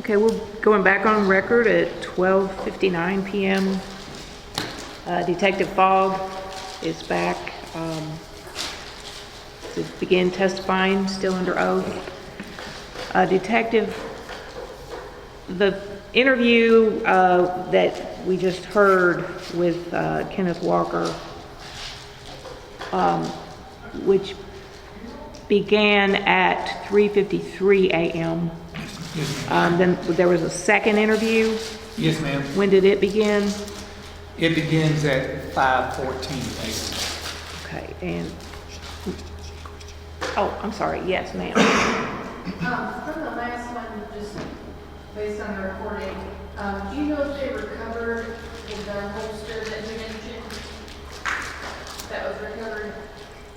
Okay, we're going back on record at 12:59 p.m. Detective Fogg is back to begin testifying, still under oath. Detective, the interview that we just heard with Kenneth Walker, which began at 3:53 a.m. Then there was a second interview. Yes, ma'am. When did it begin? It begins at 5:14 a.m. Okay, and, oh, I'm sorry, yes, ma'am. From the last one, just based on the recording, do you know if they recovered the gun holster that you mentioned that was recovered?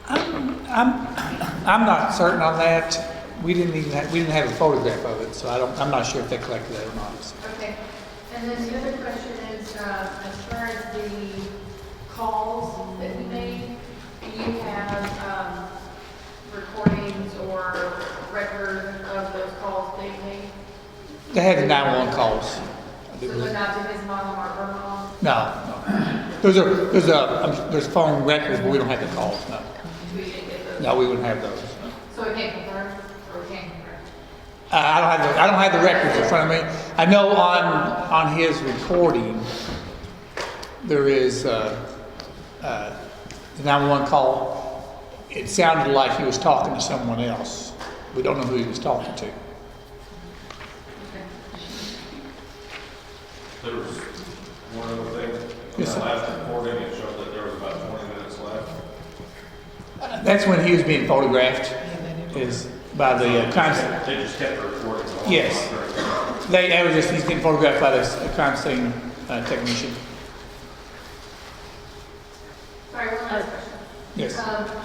I'm not certain on that. We didn't have a photograph of it, so I'm not sure if they collected that or not. Okay. And then the other question is, as far as the calls that we made, do you have recordings or record of those calls they made? They had the 911 calls. So they're not to his mom or her mom? No. There's phone records, but we don't have the calls. No. We didn't get those? No, we wouldn't have those. No. So it can't confirm, or it can't confirm? I don't have the records in front of me. I know on his recording there is the 911 call. It sounded like he was talking to someone else. We don't know who he was talking to. There was one other thing. Yes, In sir. the last recording, it showed that there was about 20 minutes left. That's when he was being photographed, is by the crime scene. They just kept the recording going. Yes. He's getting photographed by the crime scene technician. Sorry, one last question. Yes.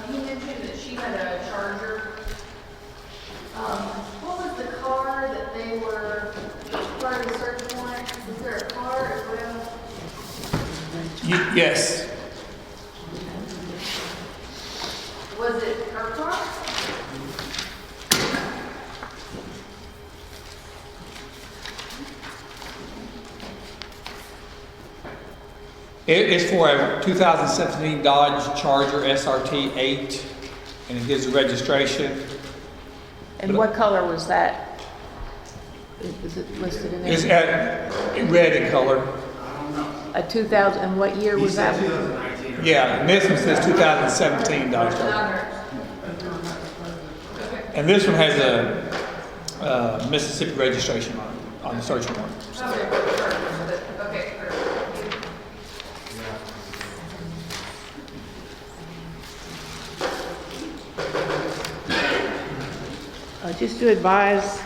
He mentioned that she had a Charger. What was the car that they were part of the search warrant? Was there a car as well? Yes. Was it her car? It's for a 2017 Dodge Charger SRT 8, and it gives the registration. And what color was that? Is it listed in It's there? red in color. A 2000, and what year was that? Yeah, and this one says 2017 Dodge Charger. And this one has a Mississippi registration on the search warrant. Okay, perfect. Just to advise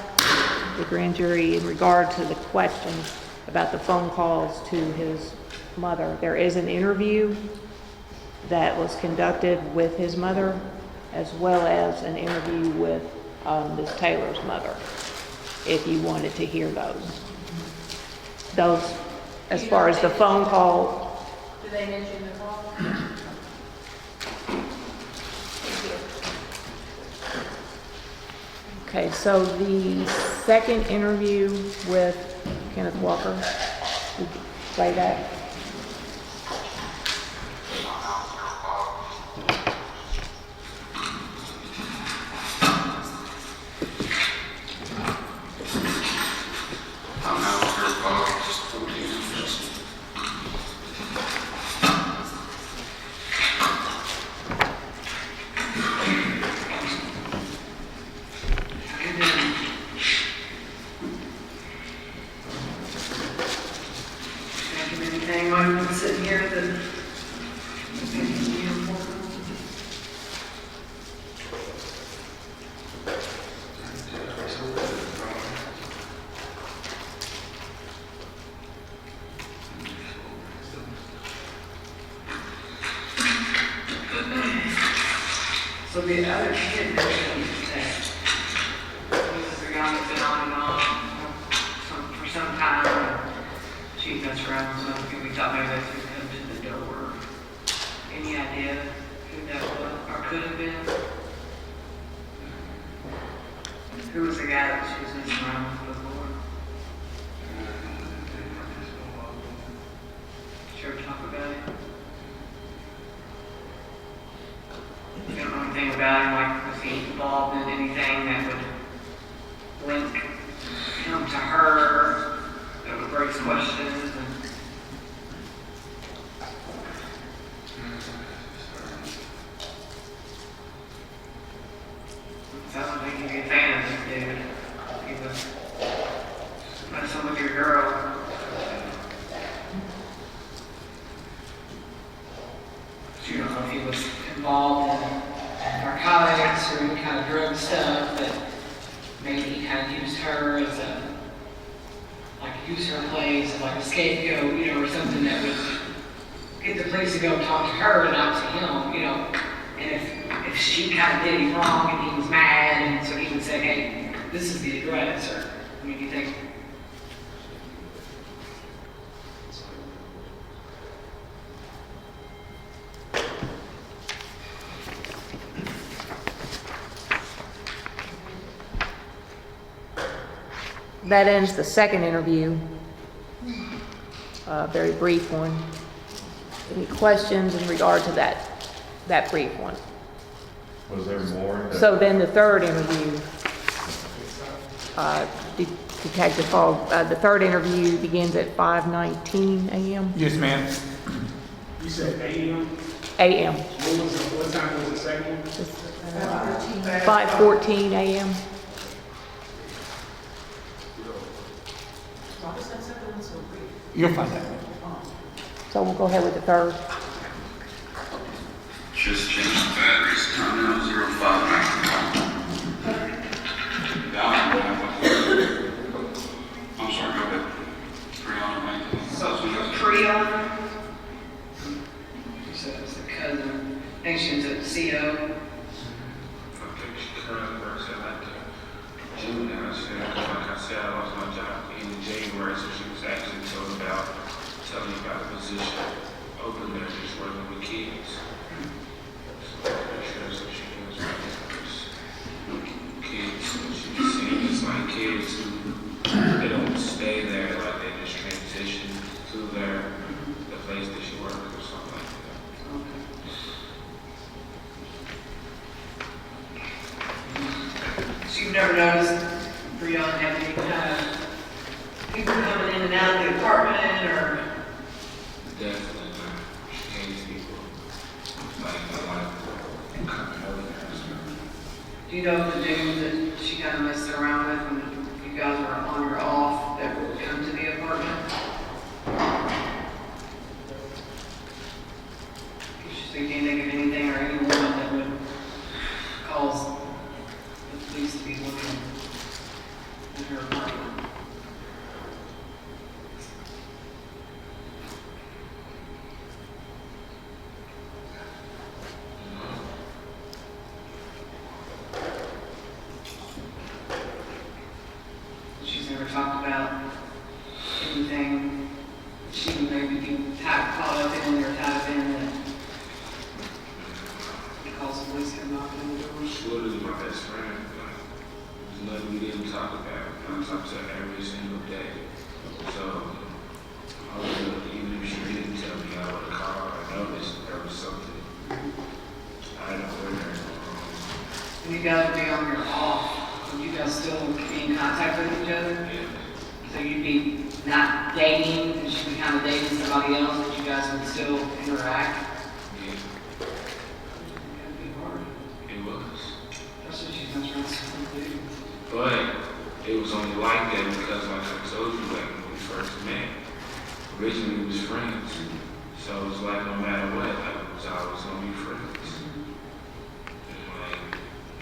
the grand jury in regard to the question about the phone calls to his mother, there is an interview that was conducted with his mother, as well as an interview with Ms. Taylor's mother, if you wanted to hear those. Those, as far as the phone call. Did they mention the call? Okay, so the second interview with Kenneth Walker, we can play that. Anything while you've been sitting here that so the other kid mentioned that he was a guy that's been on and on for some time. She messed around with something. We thought maybe that's who come to the door. Any idea who that was or could have been? Who was the guy that she was messing around with before? really. You don't know anything about him, like, was he involved in anything that would link him to her, that would raise questions? And sounds like he'd be a fan of this dude. He was messing with your girl. You don't know if he was involved in narcotics or any kind of drug stuff, that maybe he kind of used her as a, like, use her place as like a scapegoat, you know, or something that would get the police to go talk to her and not to him, you know. And if she kind of did him wrong and he was mad, and so he would say, hey, this is the address, or, I mean, do you think? That ends the second interview. A very brief one. Any questions in regard to that brief one? Was there more? So then the third interview, Detective Fogg, the third interview begins at 5:19 a.m. Yes, ma'am. You said AM? a.m. What time was the second one? 5:14 a.m. You'll find out. So we'll go ahead with the third. Just change the batteries. Terminal 05. I'm sorry, go ahead. Breonna, right? So, Breonna? You said it was the cousin. I think she was at CO. Okay, she currently works at like June now. She said, like I said, I lost my job in January, so she was actually telling me about a position open there, just working with kids. So I'm sure so she knows about kids. So she's seeing it's like kids who they don't stay there, like they just transition to the place that she works or something like that. So you've never noticed Breonna having any kind of people coming in and out of the apartment, or? Definitely not. She hates people. Like, I like coming over there and stuff. Do you know the dude that she kind of messed around with when you guys were on or off that would come to the apartment? So you can't think of anything or anyone that would cause the police to be looking at her apartment? She's never talked about anything that she would maybe be caught up in or tied up in that would cause the police to come knocking on the door. She literally my best friend. Like, there's nothing we didn't talk about. I talk to her every single day. So, I would, even if she didn't tell me, I would call her. I noticed there was something. I don't know where. When you guys would be on your off, would you guys still be in contact with each other? Yeah. So you'd be not dating, and she'd be kind of dating somebody else, but you guys would still interact? Yeah. That'd be hard. It was. That's what she's not trying to do. But it was only like that because, like I told you, like when we first met, originally we was friends. So it was like no matter what, like we was always gonna be friends. And like,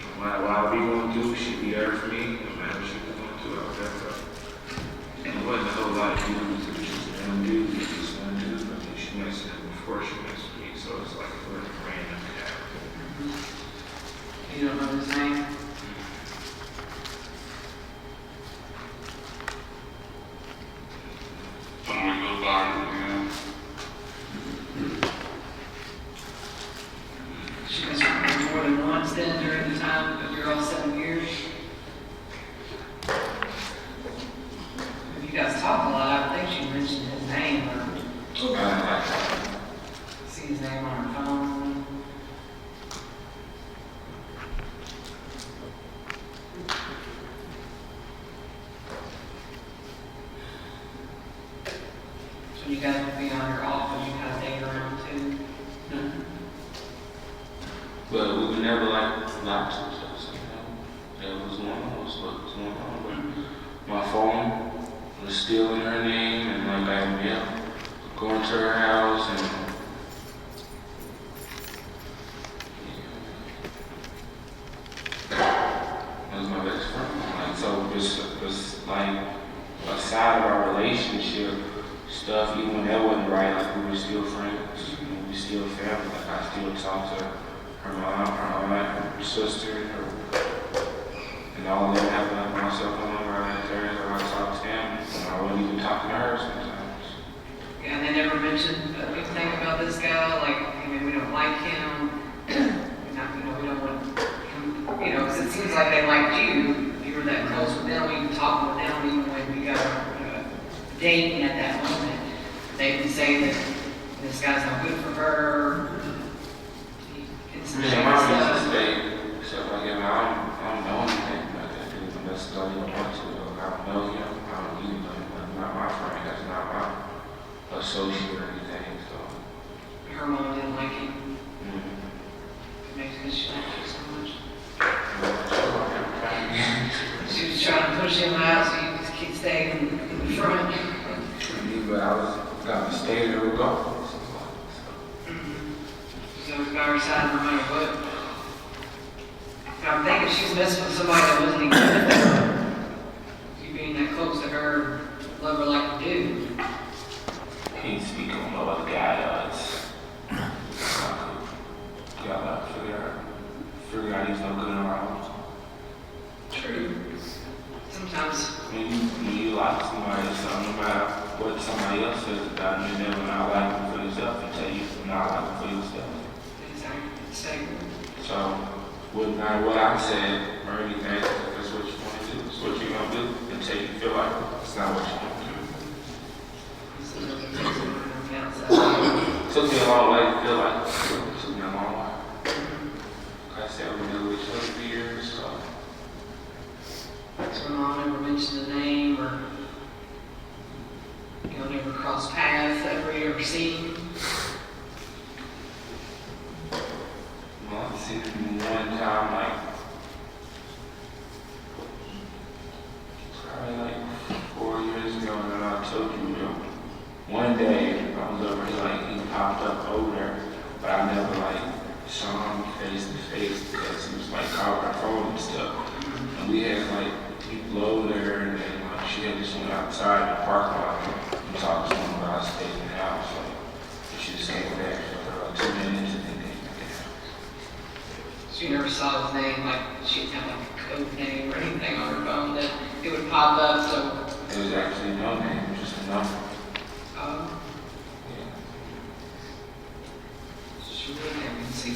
no matter what we gonna do, she'd be there for me. No matter what she was gonna do, I was there for her. And it wasn't a whole lot of dudes. It was just one dude. It was just one dude. I mean, she messed with him before she messed with me. So it's like a really random guy. You don't know his name? When we go by, She must have been more than once then during the time of your all 7 years. You guys talk a lot. I think she mentioned his name. Or... stealing her name and like, going to her house and that was my best friend. Like, so it's like a side of our relationship stuff, even when that wasn't right, like we were still friends, we still family. Like I still talk to her mom, her aunt, her sister, and all of them have like my cell phone number right there, so I talk to them, and I wasn't even talking to her sometimes. Yeah, and they never mentioned anything about this guy, like, I mean, we don't like him, we're not, we don't want him, because it seems like they liked you. You were that close with them, even talking with them, even when we got dating at that moment. They would say that this guy's not good for her. It's Yeah, my business day, except like, I don't know anything about that dude unless I don't want to. I don't know him. I don't even know him. That's not my friend. That's not my associate or anything. So. Her mom didn't like him. Mm-hmm. Maybe because she liked you so much. She was trying to push him out so you just keep staying in the front. But I was gonna stay there regardless. She's always by her side no matter what. And I'm thinking she's messing with somebody that wasn't even good with her. You being that close to her, love her like you do. Can't speak on no other guy does. Gotta figure out he's no good around. True. Sometimes. When you like somebody, so no matter what somebody else says about you, never not like them for yourself until you not like them for yourself. Exactly. So, wouldn't matter what I said or anything, if that's what you want to do, it's what you're going to do until you feel like it's not what you want to do. It took me a long way to feel like it took me a long way. Like I said, we knew each other for years, so. So mom never mentioned the name or never crossed paths ever you ever seen. Well, I've seen him one time, like, probably like 4 years ago, and then I told you, one day I was over here, like, he popped up over there, but I never, like, saw him face to face because he was, like, calling my phone and stuff. And we had, like, people over there, and then she had just went outside in the parking lot and talked to him about staying in the house. Like, she just came back for like 2 minutes and then came back in the house. So you never saw his name, like she didn't have like a code name or anything on her phone that it would pop up, so. It was actually no name, it was just a number. Oh, Yeah. she really never can see.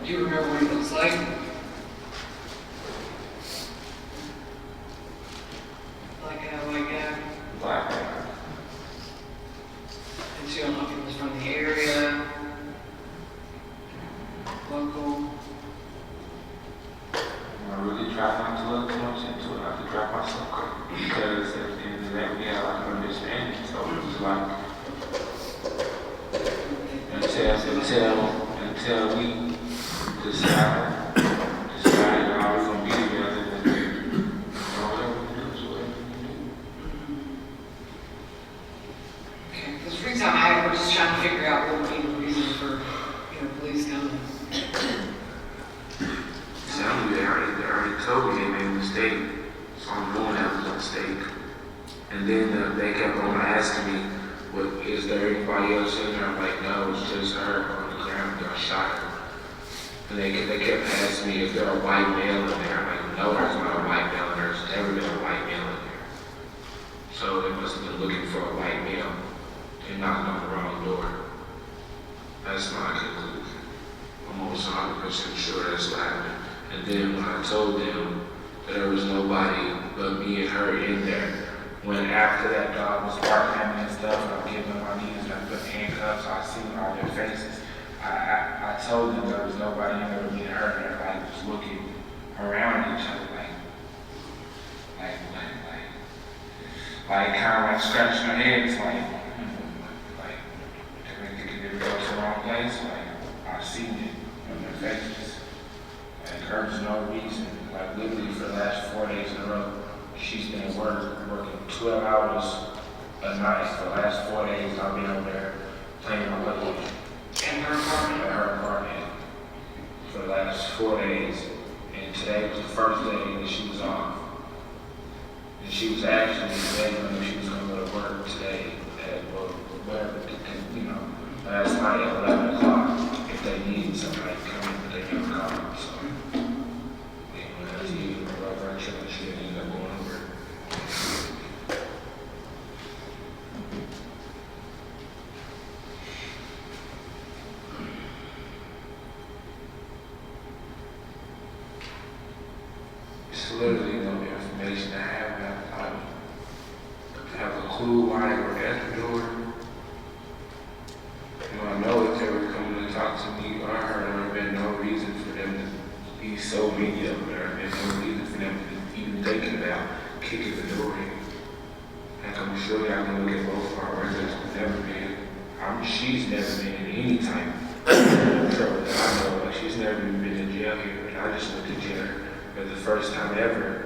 Do you remember what he looks like? Black guy. And so you don't know if he was from the area, local. I really try not to look too much into it, not to drop myself quick. Because at the end of the day, we had like an understanding. So it was like, until we decided how we're going to be together, then whatever we do is whatever we do. Okay, because the reason I'm at it, we're just trying to figure out what would be the reason for, police coming. Exactly, they already told me they made a mistake, so I'm knowing that was a mistake. And then they kept on asking me, is there anybody else in there? I'm like, no, it's just her on the ground, got shot her. And they kept asking me, is there a white male in there? I'm like, no, there's not a white male in there. There's never been a white male in there. So they must have been looking for a white male and knocked on the wrong door. That's my conclusion. I'm almost 100% sure that's what happened. And then when I told them that there was nobody but me and her in there, when after that dog was barking at me and stuff, and I'm getting on my knees and I put handcuffs, I seen all their faces. I told them there was nobody in there but me and her, and they're like just looking around each other like kind of like scratching their heads like they thinking they would go to the wrong place. Like I seen it on their faces. Like there's no reason. Like literally for the last 4 days in a row, she's been at work, working 12 hours a night. For the last 4 days, I've been over there playing my PlayStation In her apartment. at her apartment for the last 4 days. And today was the first day that she was off. And she was actually letting me know she was going to go to work today at, well, whatever, you know, last night at 11 o'clock if they needed somebody to come in, but they never called. So, anyway, that's either the right direction or she ended up going over. It's literally no information I have. I have a clue why they were at the door. You know, I know if they were coming to talk to me, or I heard there would have been no reason for them to be so mean up there. There's no reason for them to even thinking about kicking the door in. Like, I'm sure y'all can look at both of our records. Never been. She's never been in any type of trouble that I know of. She's never even been in jail here, and I just went to jail for the first time ever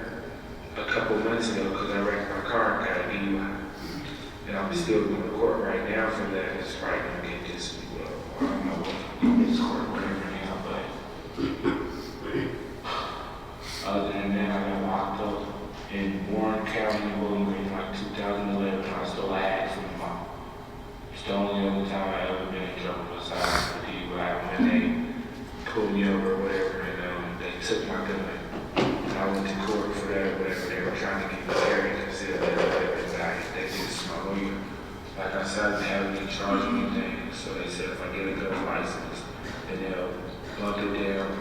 a couple months ago because I wrecked my car and got a DUI. And I'm still going to court right now for that. It's probably going to get this, well, I don't know what it's court, whatever now, but other than that, I got locked up in Warren County, Bowling Green, like 2011. I stole a hat from my mom. It's the only other time I ever been in trouble besides the DUI when they pulled me over or whatever and they took my gun. I went to court for that, whatever. They were trying to get me carried and said that whatever. They just my lawyer. Like I said, they haven't been charged anything. So they said if I get a gun license, then they'll bump it down or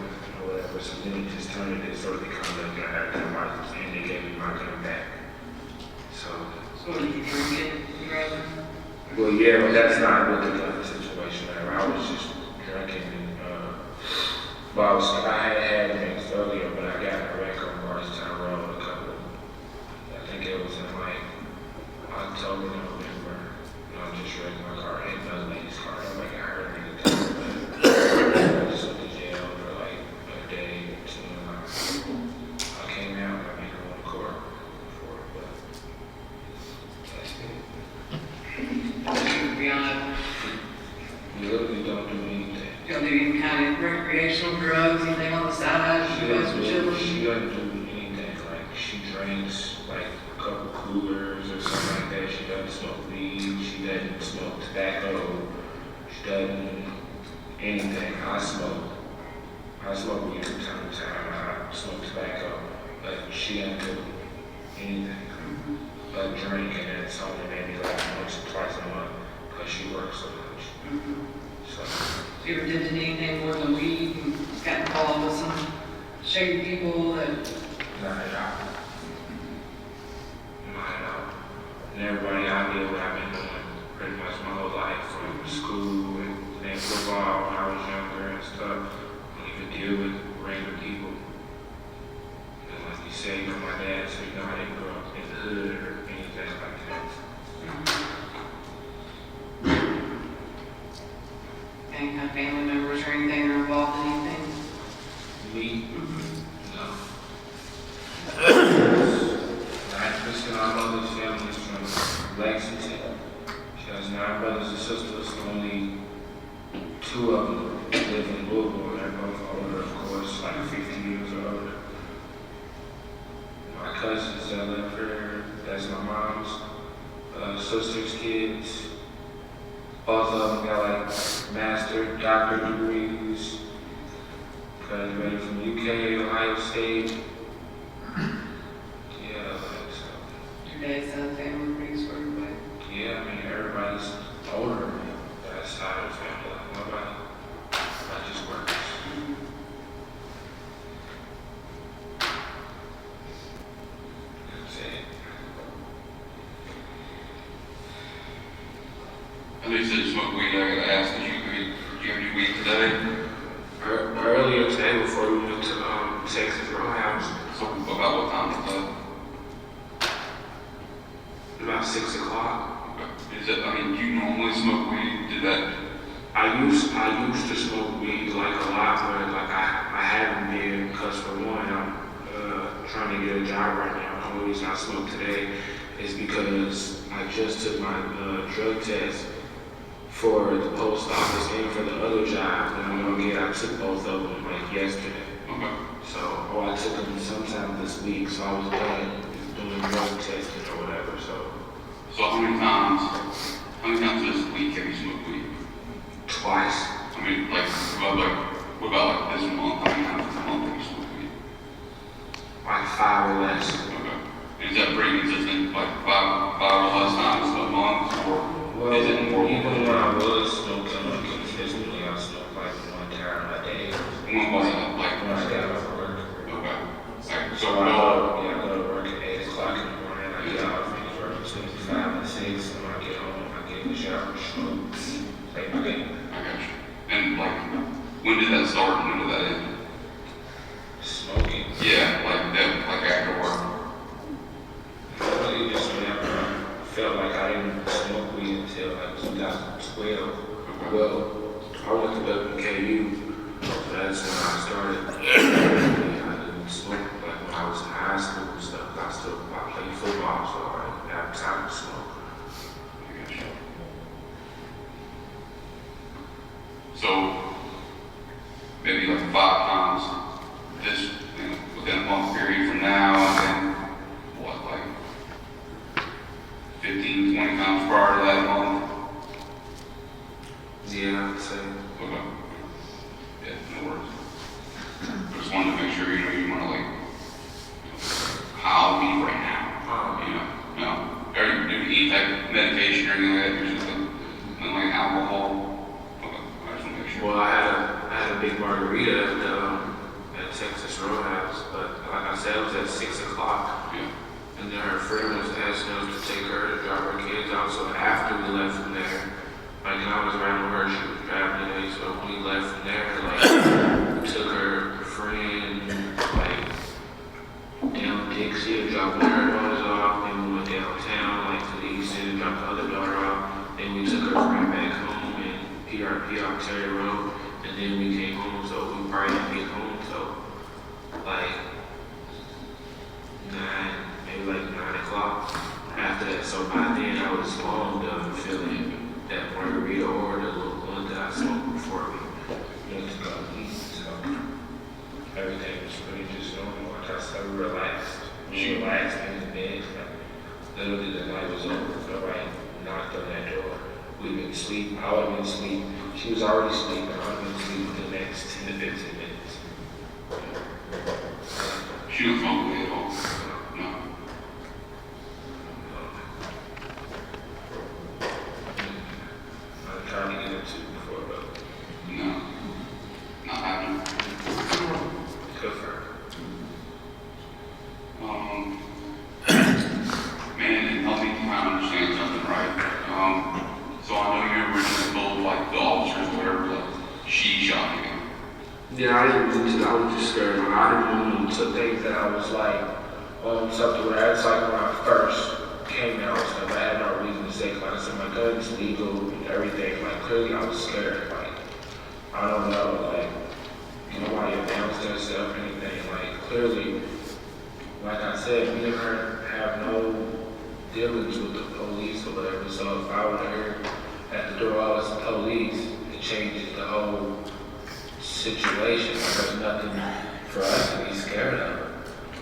whatever. So then he just turned it so it becomes like I had a gun license and they gave me my gun back. So Did you drink it? well, yeah, but that's not what the gun situation. I was just drinking and I had drinks earlier, but I got a wreck on Marshtown Road a couple. I think it was in like October, November. I just wrecked my car, hit another lady's car. Nobody got hurt or anything, but I just went to jail for like a day or two. And I came out and I made it on court for it, but that's it. Breonna, We literally don't do anything. you don't do any kind of recreational drugs, anything on the side? She You guys doesn't are do chilling? anything. Like she drinks like a couple coolers or something like that. She doesn't smoke weed. She doesn't smoke tobacco. She doesn't anything. I smoke weed from time to time. I smoke tobacco, but she doesn't do anything. But drink and it's only maybe like once or twice a month because she works so much. So. You ever did anything more than weed and got involved with some shady people that? Not at all. Not at all. And everybody I deal with, I've been doing pretty much my whole life, from school and playing football when I was younger and stuff. I don't even deal with random people. And like you say, you know my dad, so you know I didn't grow up in the hood or anything like that. Any kind of family members or anything that are involved in anything? Me? No. 9% of my mother's family is from Lexington. She has 9 brothers and sisters. Only 2 of them live in Louisville. They're both older, of course, like 50 years or older. My cousins that live here, that's my mom's sister's kids. Both of them got like master, doctor degrees. Graduated from UK, Ohio State. Yeah, like so. Your dad's side of the family pretty squared away? Yeah, I mean, everybody's older than me. That side of the family. Like, nobody. Everybody just works. That's it. I know you said you smoke weed. I gotta ask, did you have any weed today? Earlier today, before we went to Texas Roadhouse, So about what time was that? about 6 o'clock. Is it? I mean, do you normally smoke weed? Did that? I used to smoke weed like a lot, but like I haven't been because for one, get a job right now. The only reason I smoke today is because I just took my drug test for the post office and for the other job that I'm gonna get. I took both of them like yesterday. Okay. So, I took them sometime this week, so I was done doing drug testing or whatever, so. So how many times this week have you smoked weed? Twice. I mean, like, what about like this month? How many times this month have you smoked weed? Like 5 or less. Okay. And is that pretty consistent, like five or less times a month, or Well, is it more? even when I was smoking consistently, I smoked like 1 time a day. One was like, When I got off work. okay. Like, So I go to work at 8 o'clock in the morning. I get off, finish work between 5 and 6. And when I get home, I get in the shower, smoke, play my game. I got you. And like, when did that start and when did that end? Smoking. Yeah, like after work. Really just whenever I felt like I didn't smoke weed until like 2012. Well, I went to WKU, so that's when I started. I didn't smoke like when I was in high school and stuff. I played football, so I didn't have time to smoke. I got you. So, maybe like 5 times this, within a month period from now, and then, what, like 15, 20 times prior to that month? Yeah, I'd say. Okay. Yeah, no worries. I just wanted to make sure, you want to like, how me right now, no. Are you doing any type of medication or anything like that? You're just like alcohol? Okay, I just want to make sure. Well, I had a big margarita at Texas Roadhouse, but like I said, it was at 6 o'clock. Yeah. And then her friend was asking us to take her to drop her kids off. So after we left from there, like I was riding with her, she was driving today. So when we left from there, like we took her friend like down Dixie to drop one of her daughters off. Then we went downtown like to the east end to drop the other daughter off. Then we took her friend back home in PRP Ontario Road. And then we came home, so we probably didn't get home till like 9 o'clock. After that, so by then I was long done feeling that margarita or the little one that I smoked before we went to go eat. So everything was pretty just normal. Like I said, we relaxed. We relaxed in the bed. Like, literally the night was over. Nobody knocked on that door. We've been asleep. I would have been asleep. She was already sleeping. I would have been asleep for the next 10 to 15 minutes. She don't smoke weed at all? No. I'm trying to get into before, but No. Not happening. good for her. Man, and help me kind of understand something, right? So I know you originally told like the officers or whatever, like she shot you. Yeah, I didn't do it. I was just scared. Like, I didn't want to think that I was like something where it's like when I first came out and stuff, I had no reason to say, like I said, my gun's legal and everything. Like clearly I was scared. Like I don't know, like nobody announced that stuff or anything. Like clearly, like I said, we never have no dealings with the police or whatever. So if I would have heard at the door, oh, it's the police, it changes the whole situation. Like, there's nothing for us to be scared of.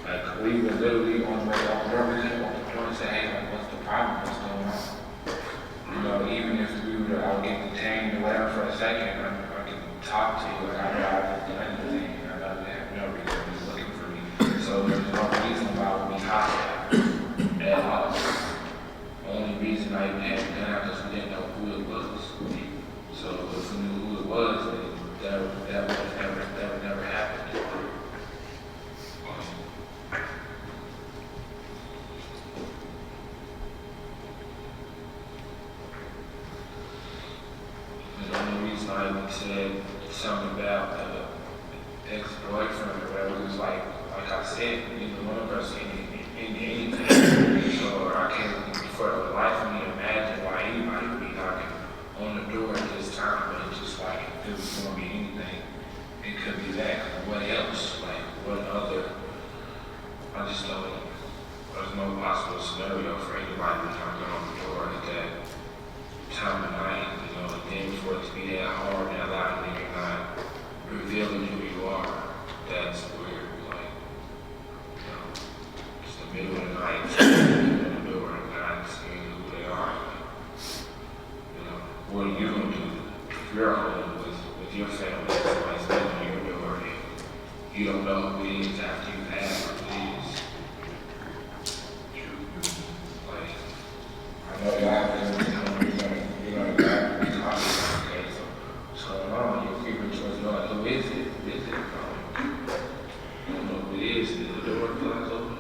Like we were literally on the way on door, we couldn't walk the door and say, hey, like, what's the problem? What's going on? You know, even if we were out getting detained or whatever for a second, I can talk to you. Like I know I haven't done anything. I know they have no reason to be looking for me. So there's no reason why I would be hostile at all. The only reason I even had it done is we didn't know who it was. So if we knew who it was, then that would never happen. The only reason I even said something about the ex-boyfriend or whatever was like I said, neither one of us in anything. So I can't for the life of me imagine why anybody would be knocking on the door at this time, but it's just like if it was going to be anything, it could be that. What else? Like what other? I just don't you don't know who it is after you ask who it is. Like, I know y'all been you're gonna grab me okay, so what's going on? You're creeping towards me, like, who is it? Who is it? You don't know who it is, and the door flies open.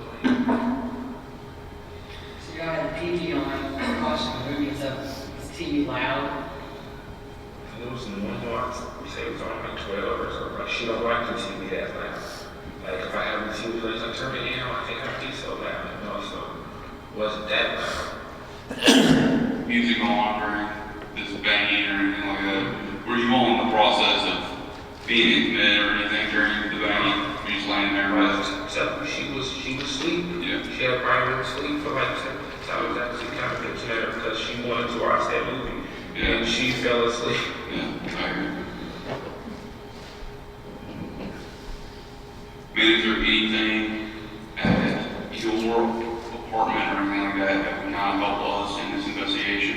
So y'all had the PG on, caution the movie, so is TV loud? It was in the window, I say it was on like 12 or so. Like, she don't like the TV that loud. Like, if I have the TV place, like, turn it down, I think I'd be so loud, you know, so it wasn't that loud. Music on during this banging or anything like that? Were you all in the process of being intimate or anything during the banging? Were you just laying there? Except she was asleep. Yeah. She had probably been asleep for like 10 minutes. I was actually kind of pitching at her because she wanted to watch that movie. Yeah. And she fell asleep. Yeah, I agree. Man, is there anything at your apartment or anything like that that would kind of help us in this investigation?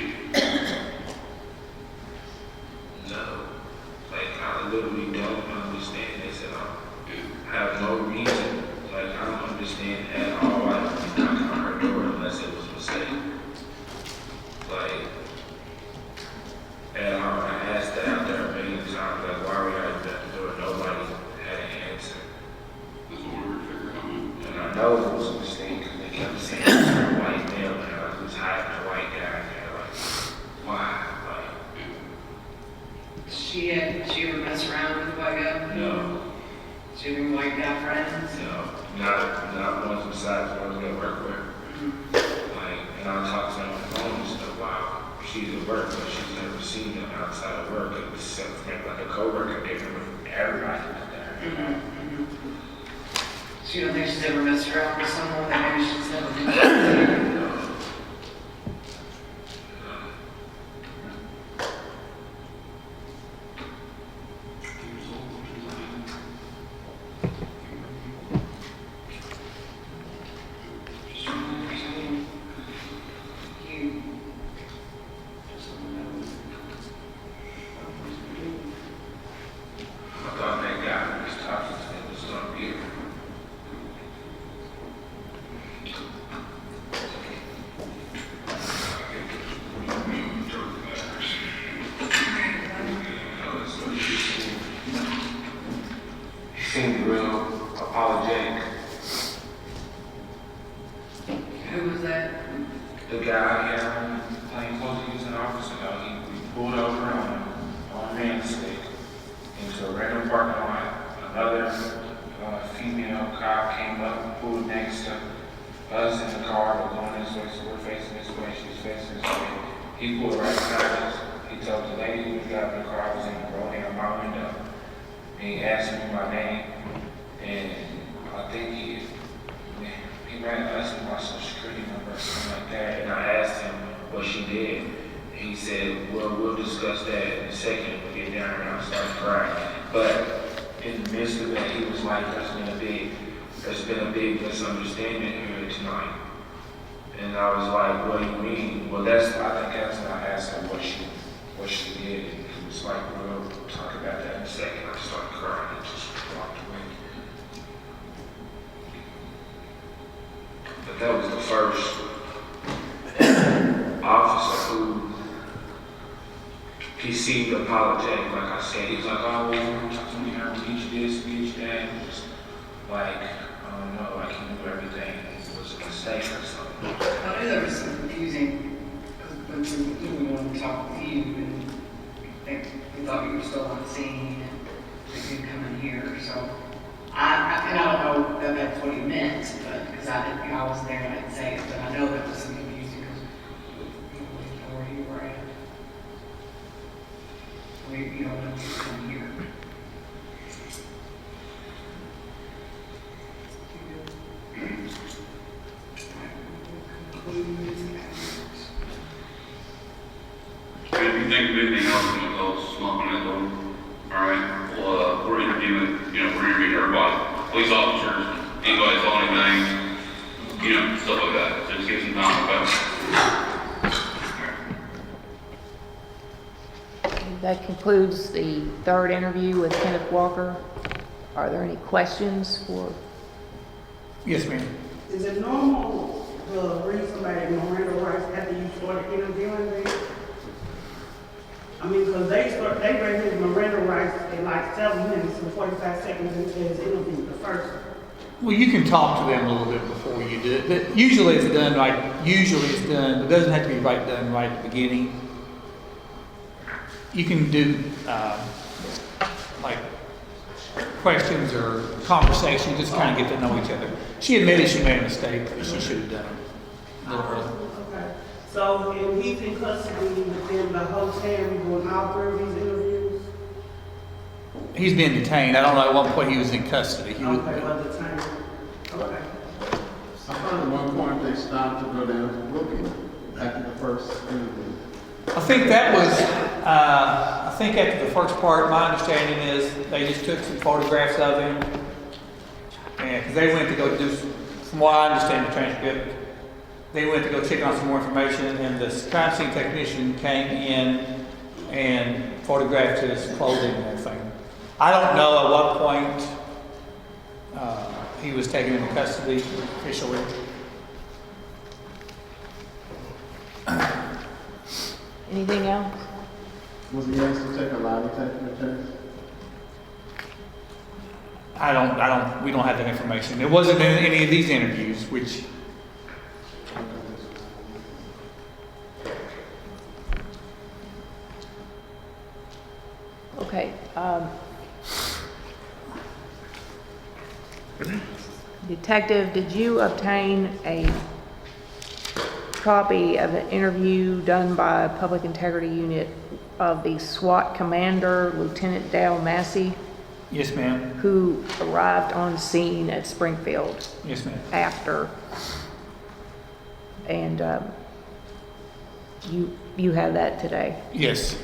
No. Like, I literally don't understand this at all. Yeah. I have no reason. Like, I don't understand at all. I don't be knocking on her door unless it was a mistake. Like, and I asked that out there a million times, like, why were y'all at the door? Nobody had an answer. That's what we were figuring out. And I know it was a mistake because they kept saying it was a white male and I was hiding a white guy in there. Like, why? Like, She ever mess around with the white guy? no, She had any white guy friends? no, not ones besides the ones that work with her. Like, and I talk to her on the phone and stuff while she's at work, but she's never seen them outside of work except for maybe like a coworker. They remember everybody out there. So you don't think she's ever messed around with someone that maybe she's never been with? No. I thought that guy who was talking to me was gonna be here. He seemed real apologetic. Who was that? The guy here on plain clothes, he was an officer, though. We pulled over on Main Street into a random parking lot. Another female cop came up, pulled next to us in the car. We're going this way, so we're facing this way. She's facing this way. He pulled right beside us. He told the lady who was driving the car, I was in the road down my window. And he asked me my name, and I think he ran us my social security number or something like that. And I asked him what she did. He said, well, we'll discuss that in a second when we get down there. And I started crying. But in the midst of that, he was like, there's been a big misunderstanding here tonight. And I was like, what do you mean? Well, I think that's when I asked him what she did. And he was like, we'll talk about that in a second. I started crying and just walked away. But that was the first officer who he seemed apologetic, like I said. He was like, oh, well, talk to me, I'll teach you this, teach you that. It was like, I don't know, like he knew everything. It was a mistake or something. I knew there was some confusing, because when we wanted to talk with you, and we thought you were still on the scene, and that you'd come in here, so. I don't know that that's what he meant, but, because I wasn't there and I didn't say it, but I know that was some confusing, because we didn't know where you were at. We, you know, when you come here. If you think of anything else, you know, those smoking at them, all right, well, we're interviewing everybody, police officers, anybody saw anything, you know, stuff like that, just give some time, okay? That concludes the third interview with Kenneth Walker. Are there any questions for, Yes, ma'am. Is it normal to read somebody Miranda rights after you start interviewing them? I mean, because they read his Miranda rights in like 7 minutes and 45 seconds into his interview, the first one. Well, you can talk to them a little bit before you do it, but usually it's done it doesn't have to be done right at the beginning. You can do, like, questions or conversation, just kind of get to know each other. She admitted she made a mistake, but she should have done it a little earlier. Okay. So, and he's in custody within the whole time doing all 3 of these interviews? He's been detained. I don't know at what point he was in custody. He was, Okay, well, the time. Okay. I heard at one point they stopped to go down to Brooklyn after the first interview. I think that was, I think after the first part, my understanding is they just took some photographs of him. And, because they went to go do, from what I understand the transcript, they went to go check on some more information, and the crime scene technician came in and photographed his clothing and everything. I don't know at what point he was taken into custody officially. anything else? Was he asked to take a lie detector test? We don't have that information. It wasn't in any of these interviews, which, Okay. Detective, did you obtain a copy of an interview done by a Public Integrity Unit of the SWAT commander, Lieutenant Dale Massey, yes, ma'am. who arrived on scene at Springfield Yes, ma'am. after? And you have that today? Yes.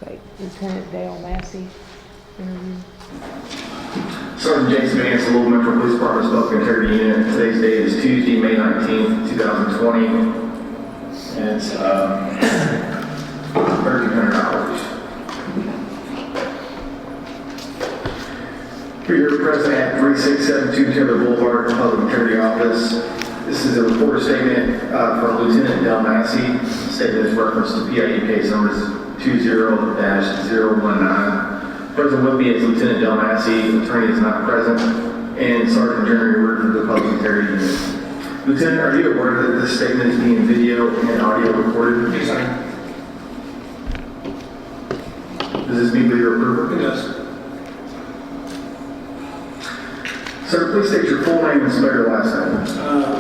Okay. Lieutenant Dale Massey interview. Sergeant Jason Vance, Louisville Metro Police Department's Public Integrity Unit. Today's date is Tuesday, May 19th, 2020. And it's $1,300. Here present at 3672 Timber Boulevard, Public Integrity Office. This is a report statement from Lieutenant Dale Massey. Statement is reference to PIU case numbers 20-019. Present with me is Lieutenant Dale Massey. Attorney is not present. And Sergeant Jeremy Word for the Public Integrity Unit. Lieutenant, are you aware that this statement is being video and audio recorded? Yes, sir. Does this meet with your approval? It does. Sir, please state your full name and spell your last name.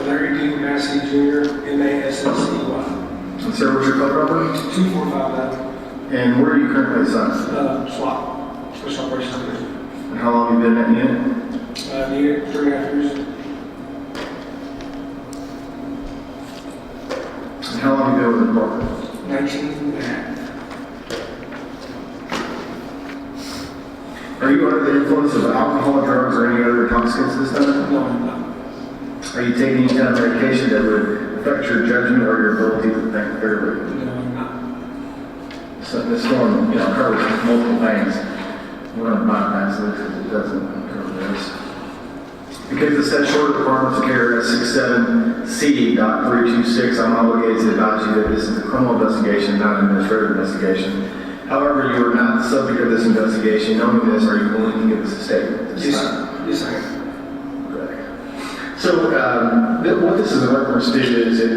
Larry D. Massey Jr., M-A-S-S-E-Y. And sir, what's your phone number? 2459, And where are you currently assigned? SWAT, Special Operations Division. And how long have you been in that unit? Needed 3.5 years. And how long have you been with the department? 19 and a half. Are you under the influence of alcohol, drugs, or any other intoxicants this time? No, I'm not. Are you taking any kind of medication that would affect your judgment or your ability to think clearly? No, I'm not. So this one, covers multiple things. We're going to bypass this because it doesn't cover this. Because the statutory requirements of KRS 67C.326, I'm obligated to advise you that this is a criminal investigation, not an administrative investigation. However, you are not the subject of this investigation. Knowing this, are you willing to give us a statement? Yes, I am. Okay. So, what this is a reference to is that,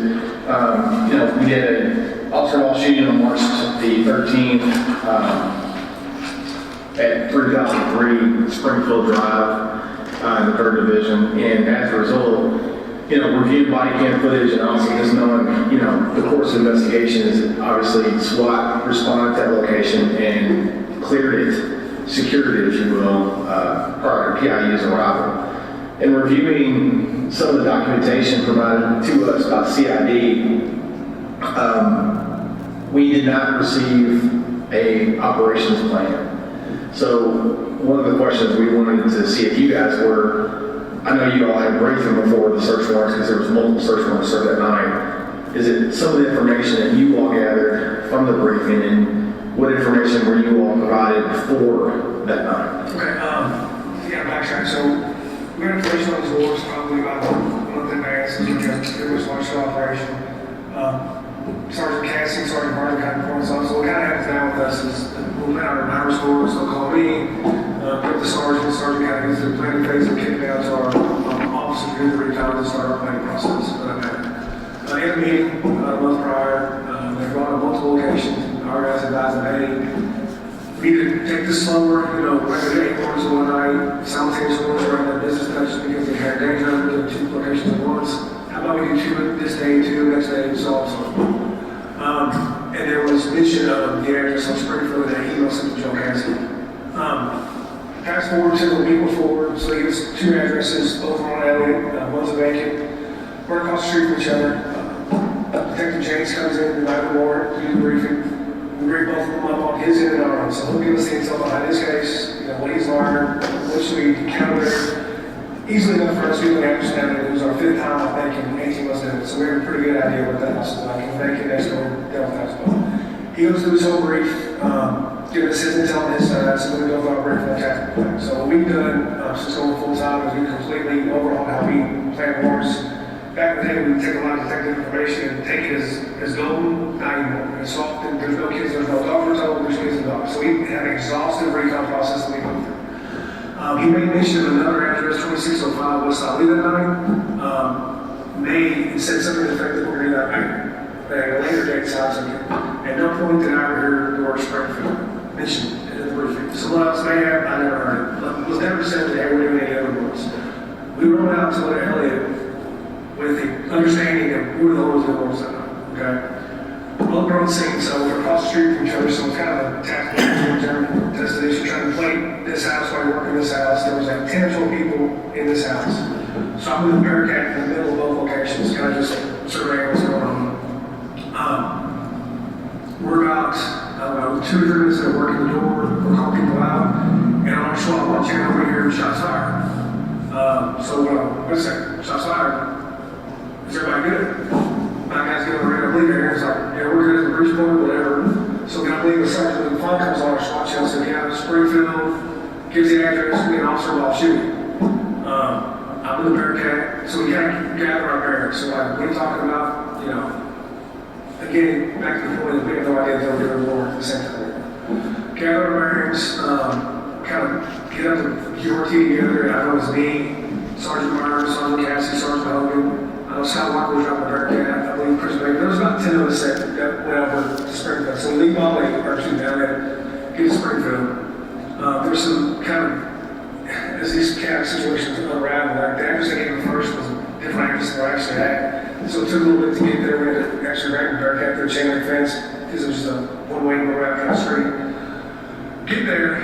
we had an alcohol shooting on March the 13th at 3003 Springfield Drive in the 3rd Division. And as a result, reviewing body cam footage and also just knowing, the course of investigation is obviously SWAT responded to that location and cleared it, secured it, if you will, prior to PIU's arrival. And reviewing some of the documentation provided to us by CID, we did not receive a operations plan. So one of the questions we wanted to see if you guys were, I know you all had briefing before the search warrants because there was multiple search warrants served that night. Is it some of the information that you all gathered from the briefing and what information were you all provided before that night? Okay, yeah, backtrack. So we got information on these doors probably about a month in advance. We got pretty much launched the operation. Sergeant Cassie, Sergeant Barton kind of points on. So what kind of happens now with us is we'll let our numbers score, so call me, put the sergeant kind of goes through the planning phase and kick it out to our officers who do the recon to start our planning process for that matter. In a meeting about a month prior, they brought up multiple locations. Our guys advised them, hey, we need to take this slower, regular 8 orders in one night, simultaneous orders around that business touches because they had danger of doing 2 locations at once. How about we do 2 this day, 2 next day, and so on and so forth. And there was mention of the address on Springfield that email sent to Joe Cassidy. Fast forward to the week before, so he gives 2 addresses, both on Elliott, one's a vacant. We're across the street from each other. Detective James comes in, the night of the warrant, do the briefing. We bring both of them up on his end and our own. So he'll give us the intel behind his case, what he's learned, which we counter. Easily enough for us to really understand it. It was our 5th time, I think, in 18 months doing it. So we have a pretty good idea what that was like. And they can next door dealt with that as well. He goes through his whole brief, giving us his intel on his side, so we're going to go through our brief on the tactical plan. So what we've done since going full time is we completely overhauled how we plan wars. Back in the day, we would take a lot of detective information and take it as golden, not anymore. It's soft, and there's no kids, there's no dog or told, there's kids and dogs. So we had an exhaustive recon process that we went through. He made mention of another address, 2605 West Ali that night. Said something to the effect that we're going to do that night. At a later date, sounds like it. At no point did I ever hear the word Springfield mentioned in the briefing. Someone else may have, I never heard it. It was never said that they were doing any other words. We rolled out to Elliott with the understanding of who the owners of the world are, okay? Well, we're on the scene, so we're across the street from each other, so it's kind of a tactical destination, trying to play this house while I work in this house. There was like 10 or 12 people in this house. So I'm with a Bearcat in the middle of both locations, kind of just surveying what's going on. We're about, 2 or 3 minutes into working the door, we're calling people out, and on our SWAT watch, you over here, shots fired. Wait a second, shots fired. Is everybody good? My guys get on the radar bleeder here. It's like, yeah, we're good at the bridge point, whatever. So I believe a sergeant with the phone comes on our SWAT show and said, yeah, Springfield, gives the address, we an officer while shooting. I'm with the Bearcat, so we gotta gather our bearings. So like, we're talking about, again, back to the point that we have no idea that they were doing war at the same time. Gather our bearings, kind of get up the QRT together. I know it was me, Sergeant Myers, Sergeant Cassie, Sergeant Hogan. Scott Walker was driving a Bearcat, I believe Chris Baker. There was about 10 of us that went over to Springfield. So we leave all the R2 down there, get to Springfield. There's some kind of, as these kind of situations unravel, like the address I gave them first was a different address than I actually had. So it took a little bit to get there. We had to actually drag the Bearcat through a chain link fence because it was just a one-way to go around kind of street. Get there,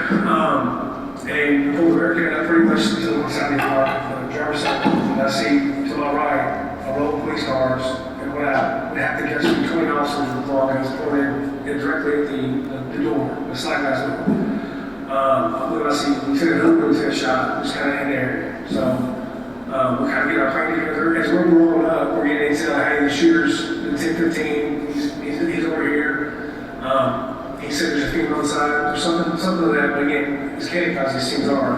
and pull the Bearcat up pretty much to the one side of the car, the driver's side. And I see to my right, a row of police cars, and what I would have to catch between officers with long guns pointed directly at the door, the slide glass door. I believe I see Lieutenant Hooper take a shot, just kind of in the area. So we kind of get our plan together. As we're rolling up, we're getting intel, hey, the shooter's the 1015, he's over here. He said there's a female inside, or something of that, but again, it's candy because these things are,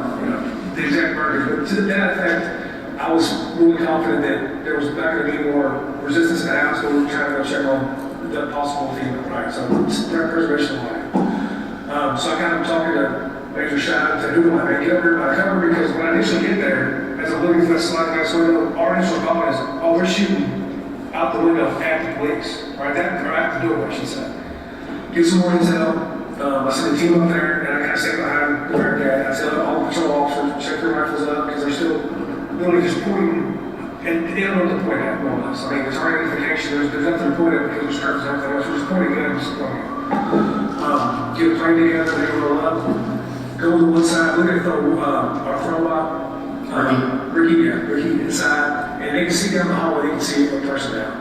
the exact murders. But to that effect, I was really confident that there was not going to be more resistance in the house, but we were trying to go check on the possible female, right? So preservation of life. So I kind of talking to Major Shine and said, who do I make over my cover? Because when I initially get there, as I'm looking for that sliding glass window, our initial thought is, oh, they're shooting out the window at the police, right? Or at the doorway, she said. Get some more intel. I sent a team up there, and I kind of stayed behind the Bearcat. I said, all the patrol officers, check their rifles up, because they're still really just pointing, and they don't know what to point at, more or less. I mean, there's our identification, there's nothing to point at because there's curtains and everything else. We're just pointing guns, just pointing. Get a plane together, they roll up, go to one side, look at our front lot, Ricky inside, and they can see down the hallway, they can see a person down.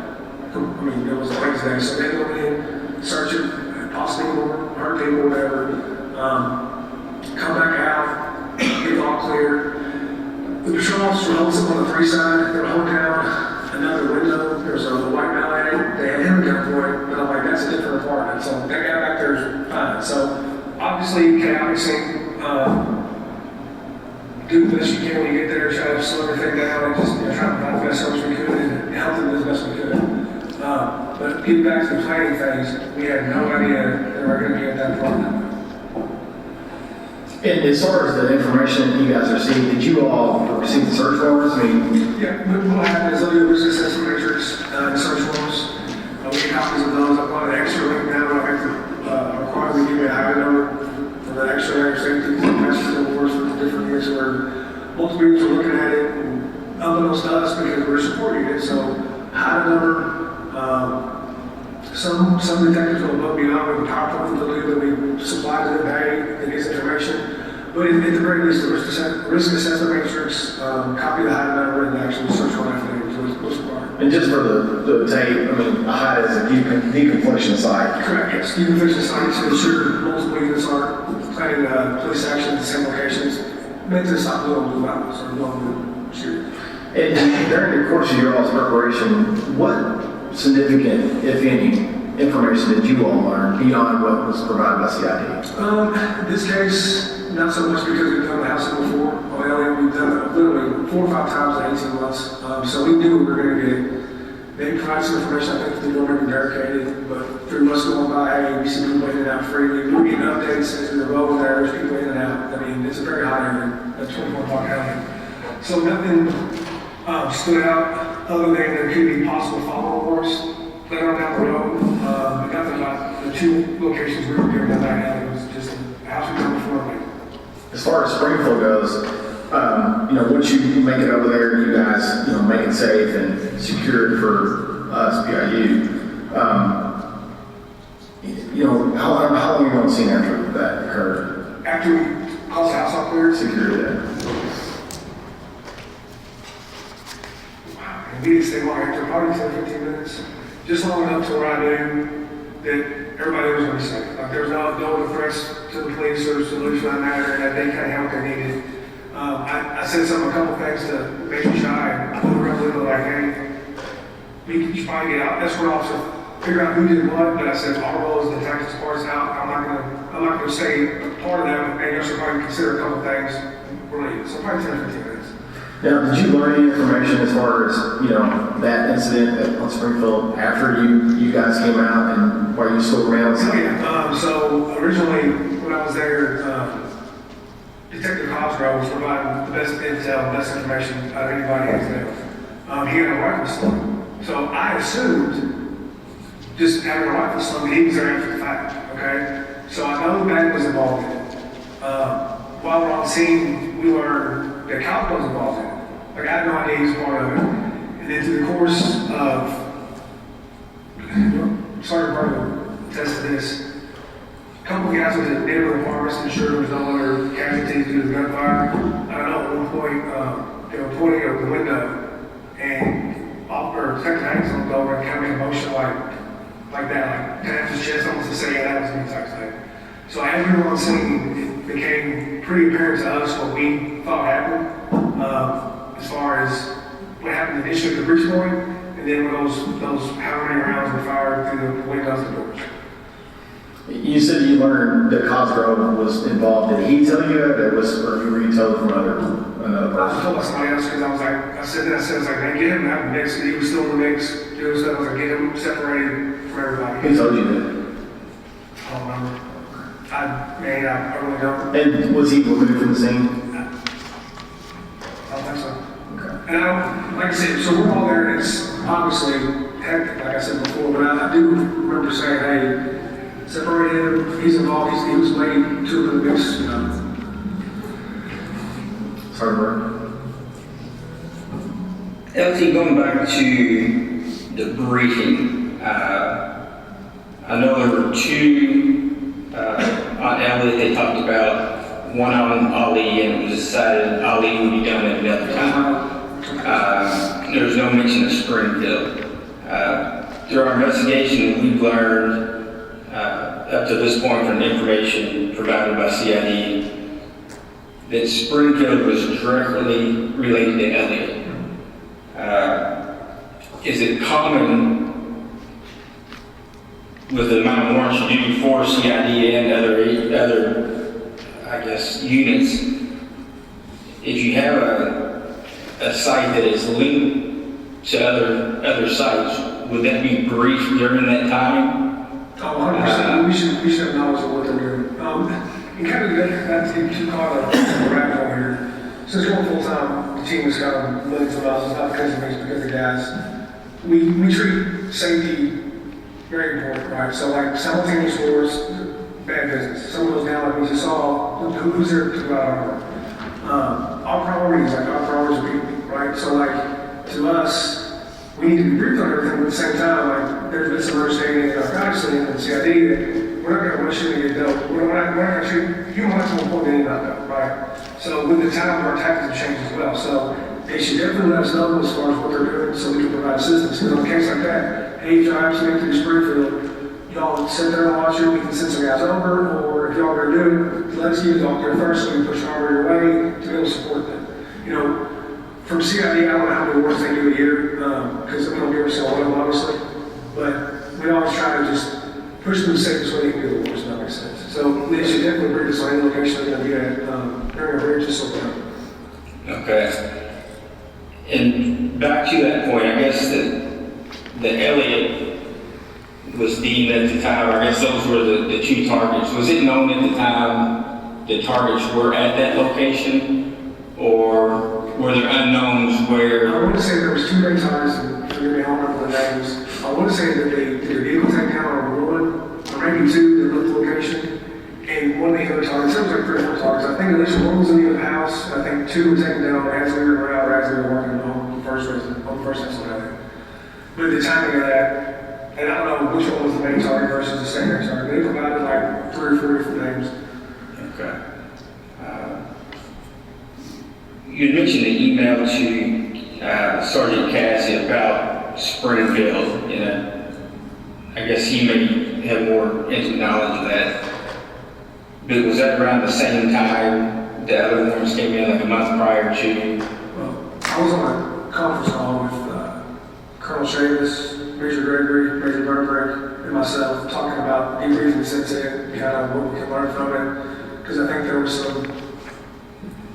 I mean, it was a crazy day, so they go in, search it, possibly hurt people, whatever, come back out, get it all clear. The patrol officer holds up on the 3 side, they're holding down another window, there's a white male in it, they had him gun for it, but I'm like, that's a different apartment, so that guy back there is fine. So, obviously, chaotic scene, do the best you can when you get there, try to slow everything down, and just, try to provide the best service we could and help them as best we could. But getting back to the planning phase, we had no idea they were going to be at that point. And as far as the information that you guys received, did you all receive the search warrants? I mean, Yeah, what will happen is they'll do a risk assessment matrix, and search warrants. We get copies of those. I've got an extra link now, I have to require them to give me a high number for the extra layer of safety, messages and words for the different units where multiple units are looking at it, and unbeknownst to us because we're supporting it, so high number, some detectives will go beyond with the PowerPoint that we supply to the day that gets information. But at the very least, the risk assessment matrix, copy the high number, and actually search warrant affidavit was required. and just for the tape, I mean, a HIDE is a deconfliction site. Correct, yes. Deconfliction sites to ensure multiple units are planning police action at the same locations. Make this stop blowing blue mountains or blowing blue shooting. And during the course of your all's preparation, what significant, if any, information did you all learn beyond what was provided by CID? This case, not so much because we've done the house before. Well, we've done it literally 4 or 5 times in 18 months. So we knew we were going to get. They provided some information, I think, the door may be barricaded, but through what's going by, hey, we see people in and out freely. We're getting updates as the road there, there's people in and out. I mean, it's a very hot area, at 24 Park County. So nothing stood out other than there could be possible follow-up wars later on down the road. But nothing like the 2 locations we were given that night. It was just a house we done before. As far as Springfield goes, once you make it over there, you guys, make it safe and secure it for us, BIU. How long are you going to see after that occurred? After we close the house up there, Secure that. we didn't stay long after, probably 10, 15 minutes. Just long enough to where I knew that everybody was going to be safe. Like there was no threats to the police or solution on that, and that they kind of helped they needed. I said a couple things to Major Shy, and I put her up a little like, hey, we should probably get out. That's where I'll figure out who did what, but I said our role is to attack this parts out. I'm not gonna say part of that, and you should probably consider a couple things related. So probably 10, 15 minutes. Now, did you learn any information as far as, that incident on Springfield after you guys came out and while you still around? So originally, when I was there, Detective Cosgrove was providing the best intel, the best information out of anybody hands down. He had a rifle slung. So I assumed, just having a rifle slung, that he was there after the fact, okay? So I know that was involved in it. While we're on scene, we learned that Cal was involved in it. Like, I had no idea he was part of it. And then through the course of, Sergeant Burger attested this, a couple of guys with the neighborhood apartments ensured there was no other casualties due to gunfire. I don't know, at one point, they were pointing out the window, and Detective Hanks looked over and kind of made a motion like that, like tapped his chest almost to say, yeah, that was me type thing. So as we were on scene, it became pretty apparent to us what we thought happened, as far as what happened initially at the breach point, and then when those how many rounds were fired through the windows and doors. You said you learned that Cosgrove was involved. Did he tell you that, or were you told from another I was told by somebody else because I said, man, get him out of the mix, and he was still in the mix, doing stuff. I was like, get him separated from everybody. Who told you that? I don't remember. I really don't. And was he removed from the scene? I don't think so. Okay. And like I said, so we're all there, and it's obviously hectic, like I said before, but I do remember saying, hey, separate him, he's involved, he was made to the mix, Sorry, Bert. LT, going back to the briefing, I know there were 2 on Elliott they talked about, one on Ali, and it was decided Ali would be done at another time. There was no mention of Springfield. Through our investigation, we've learned up to this point from the information provided by CID that Springfield was directly related to Elliott. Is it common with the amount of warrants you do for CID and other, I guess, units, if you have a site that is linked to other sites, would that be briefed during that time? Oh, 100%. We should have knowledge of what they're doing. And kind of not to get too caught up in the rabbit hole here. Since we're full-time, the team is kind of millions of dollars, not because of me, it's because of the guys. We treat safety very important, right? So like simultaneous wars, bad business. Someone goes down like we just saw, who's there to provide our work? Our priorities are people, right? So like, to us, we need to be briefed on everything, but at the same time, like, there's been some understanding in our guidance and the CID that we're not going to rush in and get dealt. We're not going to treat human rights more important than any of that, right? So with the time, our tactics have changed as well. So they should definitely let us know as far as what they're doing so we can provide assistance. Because in a case like that, hey, if y'all have to make it to Springfield, y'all sit there and watch it, we can send some guys over, or if y'all are going to do it, let's get y'all there first so we can push harder your way to be able to support them. You know, from CID, I don't know how many awards they do a year, because we don't give ourselves one, obviously, but we always try to just push them the safest way they can do the awards, if that makes sense. So they should definitely bring us on any location they're going to be at, during a bridge, just so we know. Okay. And back to that point, I guess that Elliott was deemed at the time, I guess those were the two targets. Was it known at the time the targets were at that location, or were there unknowns where? I want to say there was two main targets, and forgive me, I don't remember the names. I want to say that they did a vehicle takedown on one, or maybe two, that looked the location. And one of the other targets, it was like 3 or 4 targets. I think at least one was in the other house. I think 2 were taken down as we were around, or as we were working on the first resident, on the first incident. But the timing of that, and I don't know which one was the main target versus the secondary target. They provided like 3 or 4 different names. Okay. You mentioned the email to Sergeant Cassie about Springfield. You know, I guess he may have more intimate knowledge of that. But was that around the same time the other warrants came in, like a month prior to? Well, I was on a conference call with Colonel Chavis, Major Gregory, Major Burbrick, and myself, talking about debriefing since then, kind of what we can learn from it. Because I think there was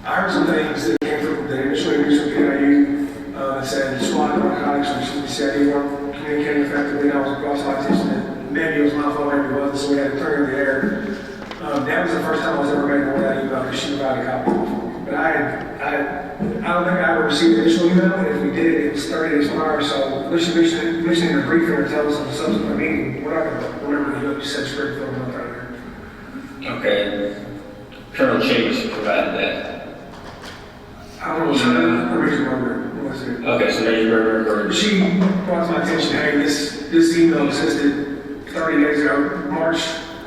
I heard some things that came from the initial interviews with PIU that said SWAT narcotics, which is the CID, weren't communicating effectively. And I was brought to my attention that maybe it was my fault, maybe it wasn't, so we had to turn in the air. That was the first time I was ever made aware of that email because she provided a copy before me. But I don't think I ever received an initial email, and if we did, it was 30 days prior. So mentioning in a briefing or tell us in a subsequent meeting, we're not going to remember that you said Springfield a month earlier. Okay. Colonel Chavis provided that. I don't know, so Major Burbrick was it? Okay, so Major Burbrick. She brought to my attention, hey, this email existed 30 days ago,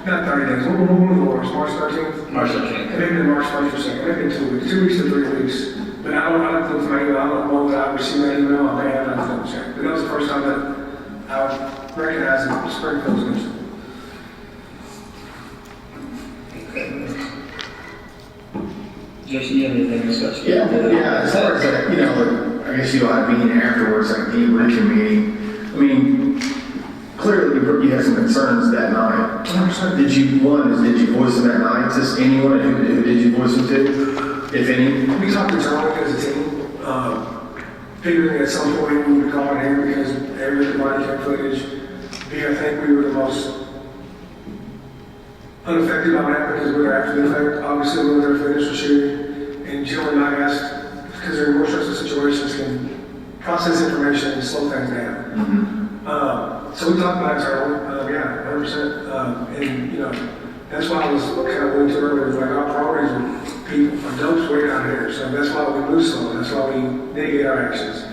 not 30 days, one of the wars, March 13th? March 13th. It may have been March 1st or 2nd, maybe 2 weeks, 2 weeks to 3 weeks. But I don't look my email, I don't know that I received that email, I may have not double checked. But that was the first time that I recognized that Springfield was mentioned. Jason, you have anything else? Yeah, as far as that, you know, I guess you'll have a meeting afterwards, like debriefing meeting. I mean, clearly you had some concerns that night. Did you voice them that night to anyone? Who did you voice them to, if any? We talked internally as a team, figuring at some point we would call it here because everybody kept footage. I think we were the most unaffected by that because we were actually affected. Obviously, we were there for initial shooting, and generally not asked because they're in more stressful situations can process information and slow things down. Mm-hmm. So we talked about it internally, yeah, 100%. And you know, that's why I was kind of alluding to earlier. Like our priorities are people, adults way down here. So that's why we move slow. That's why we mitigate our actions.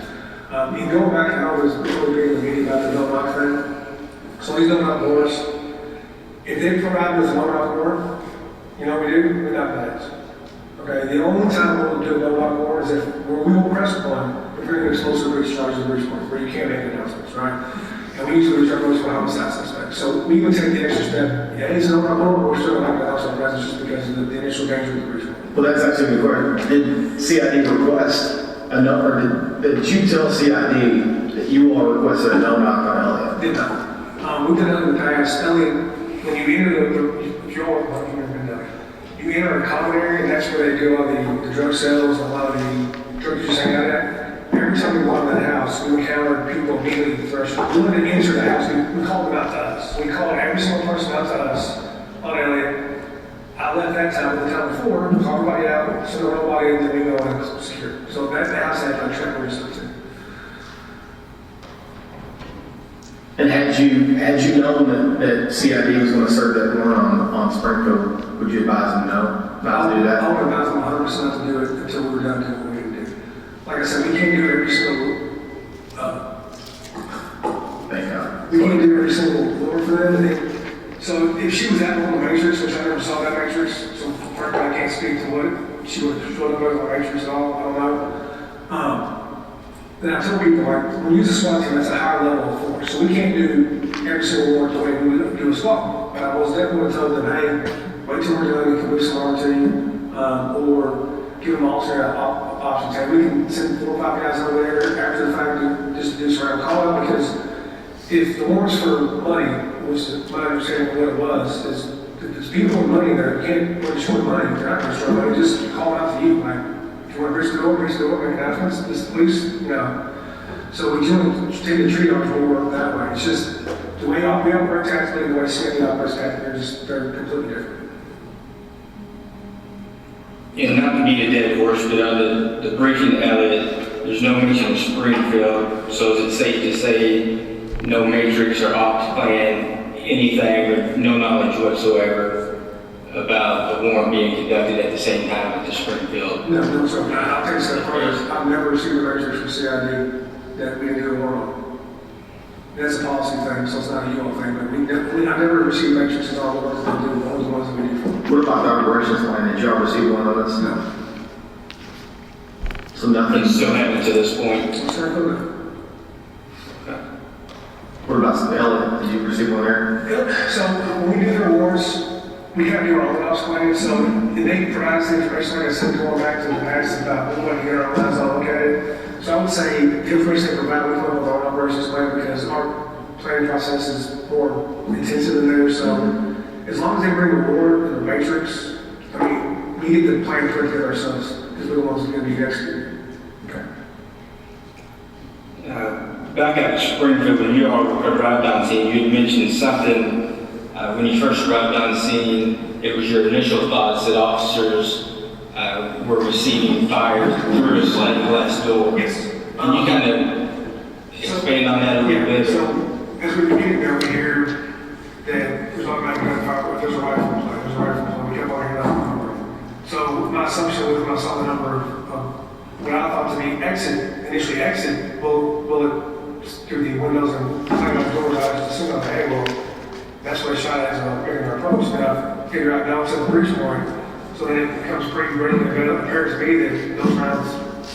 And going back to how I was really big in the meeting about the no knock thing. So these no knock boards, if they provide us a no knock board, you know what we do? We knock heads. Okay, the only time we'll do a no knock board is if where we will press one if we're in an explosive breach charges of breach point where you can't make announcements, right? And we usually reserve those for homicide suspects. So we would take the extra step. Yeah, it's no knock board, but we're still not going to outside presence just because of the initial danger of the breach point. Well, that's actually a good question. Did CID request a no, or did you tell CID that you all requested a no knock on Elliott? Did not. We've done that in the past. Elliott, when you enter if you all, well, you've never been down, you you enter a common area, and that's where they do all the drug sales, a lot of the drug users hang out at. Every time we go in that house, we encounter people immediately at the threshold. We wouldn't enter the house, we call them out to us. We call every single person out to us on Elliott. I left that time, the time before, call everybody out, send nobody in, then we go in and secure. So that the house had like track research too. And had you known that CID was going to serve that warrant on Springfield, would you advise them no, not to do that? I would advise them 100% not to do it until we were done doing what we need to do. Like I said, we can't do every single, Thank God. we can't do every single floor for them. So if she was at one of the matrix, which I never saw that matrix, so frankly I can't speak to what she would have showed up as a matrix at all, I don't know. Then I tell people, like, when we use a SWAT team, that's a higher level of force. So we can't do every single work the way we would do a SWAT. But I was definitely told them, hey, wait till we're done, we can move some more to you, or give them alternate options. Hey, we can send 4 or 5 guys over there after the fact to just do some call out, because if the warrants for money, which is my understanding of what it was, is if there's people with money there, you can't destroy money, they're not going to destroy money, just call it out to you, like, if you want to reach the door, make announcements, this police, you know. So we generally take the triage more that way. It's just the way we operate tactically, the way CID operates tactically, they're completely different. And not to beat a dead horse, but on the briefing, Elliott, there's no mention of Springfield, so is it safe to say no matrix or ops plan, anything with no knowledge whatsoever about the warrant being conducted at the same time at the Springfield? No, so I'll take a step further. I've never received a matrix from CID that we can do a warrant on. That's a policy thing, so it's not a you all thing, but I never received matrices on the ones that we do, only the ones that we do for. What about the operations line? Did y'all receive one of those? No. So nothing? It still happened to this point? Sir, What about the Elliott? Did you receive one there? so when we do their awards, we kind of do our own ops plan, so they provide us the information, like I send going back to the past about what we get our own eyes on, look at it. So I would say the information they provide, we come up with our own operations plan, because our planning process is more intensive than theirs. So as long as they bring the board and the matrix, I mean, we get the plan put together ourselves, because we're the ones that are going to be executed. Okay. Back at Springfield, when you all arrived on scene, you had mentioned something when you first arrived on scene. It was your initial thoughts that officers were receiving fire through a sliding glass door. Yes. Can you kind of expand on that a little bit? So as we were getting there, we hear that there's automatic gunfire, there's a rifle play, we kept on hearing that number. So my assumption was when I saw the number of what I thought to be initially exit bullet through the windows and clanging on doors, I just assumed, hey, well, that's what I shot at as making our approach. Now I figure out now it's at the breach point, so then it becomes pretty ready to go. It appears to me that those rounds,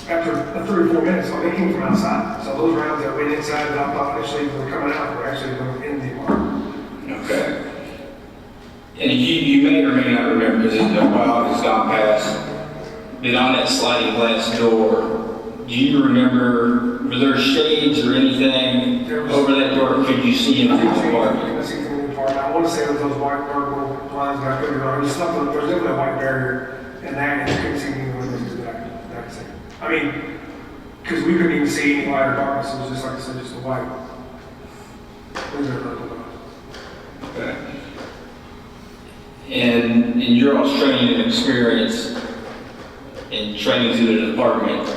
after 3 or 4 minutes, they came from outside. So those rounds that went inside that I thought initially were coming out were actually going in the apartment. Okay. And you may or may not remember, because a while has gone past, but on that sliding glass door, do you remember, were there shades or anything over that door? Could you see into the apartment? I see from the apartment. I want to say it was those white vertical blinds, but I could be wrong. There's definitely a white barrier in that, and you couldn't see any windows that I could see. I mean, because we couldn't even see any light or darkness. It was just, like I said, just a white. Okay. And in your all's training and experience in training to the department,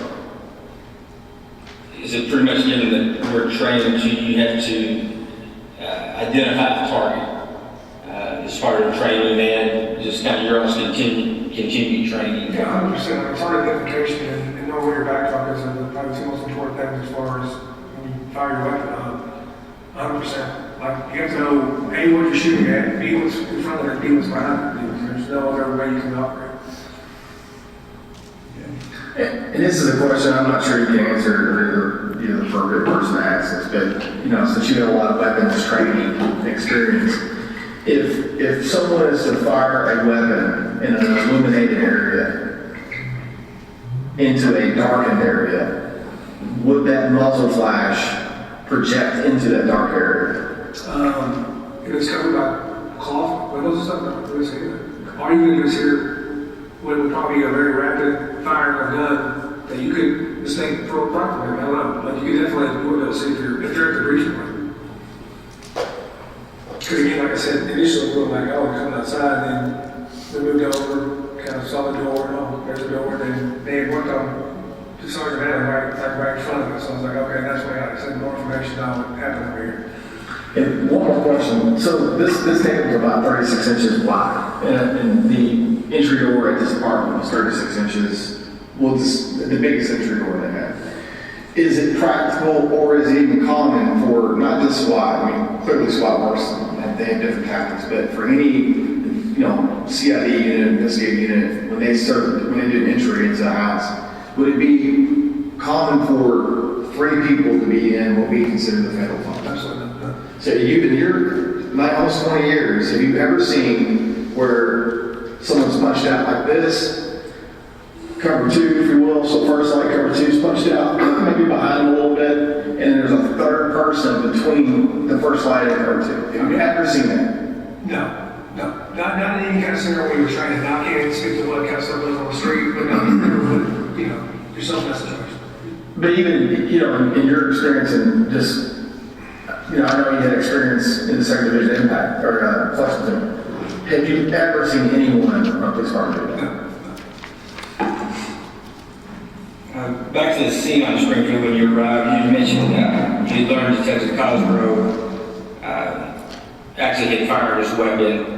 is it pretty much given that we're trained to, you have to identify the target as part of the training, and just kind of your all's continued training? Yeah, 100%. Target identification and know where your backdrop is are probably 2 most important things as far as when you fire your weapon. 100%. Like, you have to know, A, what you're shooting at, B, what's in front of it, B, what's behind it. There's no other way you can operate. And this is a question I'm not sure you can answer, or you're the appropriate person to ask this, but, you know, since you have a lot of weapons training experience, if someone is to fire a weapon in an illuminated area into a darkened area, would that muzzle flash project into that dark area? If it's covered by cloth, windows and stuff, no. All you can do is hear when it would probably be a very rapid firing of gun, that you could mistake for a property, I don't know, like you could definitely do it, see if they're at the breaching point. Because again, like I said, initially we were like, oh, we're coming outside, and then we moved over, kind of saw the door, oh, there's a door, and they had worked on the sergeant right in front of us, so I was like, okay, that's why I said more information on what happened over here. And one more question. So this table is about 36 inches wide, and the entry door at this apartment was 36 inches. Well, the biggest entry door they have. Is it practical, or is it even common for not just SWAT? I mean, clearly SWAT works, and they have different tactics, but for any CID unit, investigative unit, when they do an entry into a house, would it be common for 3 people to be in what we consider the federal function? Absolutely. So you've been here almost 20 years. Have you ever seen where someone's punched out like this? Cover 2, if you will. So first light, cover 2 is punched out, maybe behind them a little bit, and there's a third person between the first light and cover 2. Have you ever seen that? No. Not in any kind of scenario where you're trying to knock in, speak to what kind of stuff lives on the street, but no, you never would, yourself in that situation. But even, in your experience and just, I know you had experience in the 2nd Division Impact, or Flexible. Have you ever seen anyone from police department do that? Back to the scene on Springfield when you arrived, you mentioned you learned Detective Cosgrove actually had fired his weapon.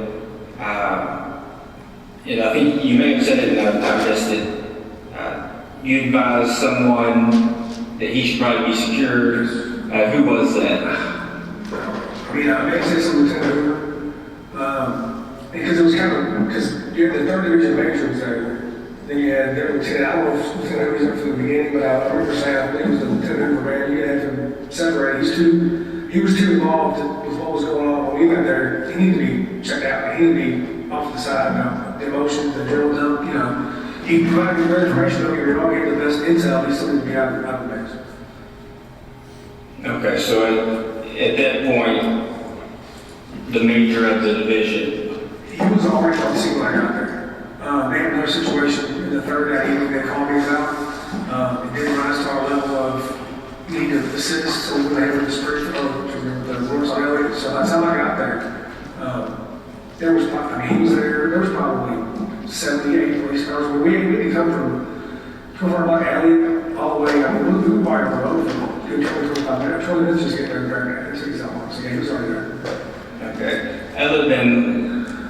And I think you may have said it, and I missed it. You advised someone that he should probably be secured. Who was that? I mean, I may say some Lieutenant Hoover, because it was kind of, because you had the 3rd Division Major was there, then you had their Lieutenant, I don't know if Lieutenant Hoover was there from the beginning, but I remember saying, I think it was the Lieutenant Hoover man, you had him separate, he was too involved with what was going on when we went there. He needed to be checked out, he needed to be off to the side, the emotions, the drill dump, he provided good information, don't get me wrong, he had the best intel, he still needed to be out of the base. Okay, so at that point, the major of the division. He was already on the scene when I got there. They had another situation in the 3rd that evening they called me about. It didn't rise to our level of need to assist, so we went ahead with the street to the Lord's Alley. So that's how I got there. There was, he was there was probably 78 police cars. We didn't come from like Elliott all the way. I mean, we were by the road for 20-25 minutes. 20 minutes just getting there and grabbing it. It's how long. So yeah, he was already there. Okay. Other than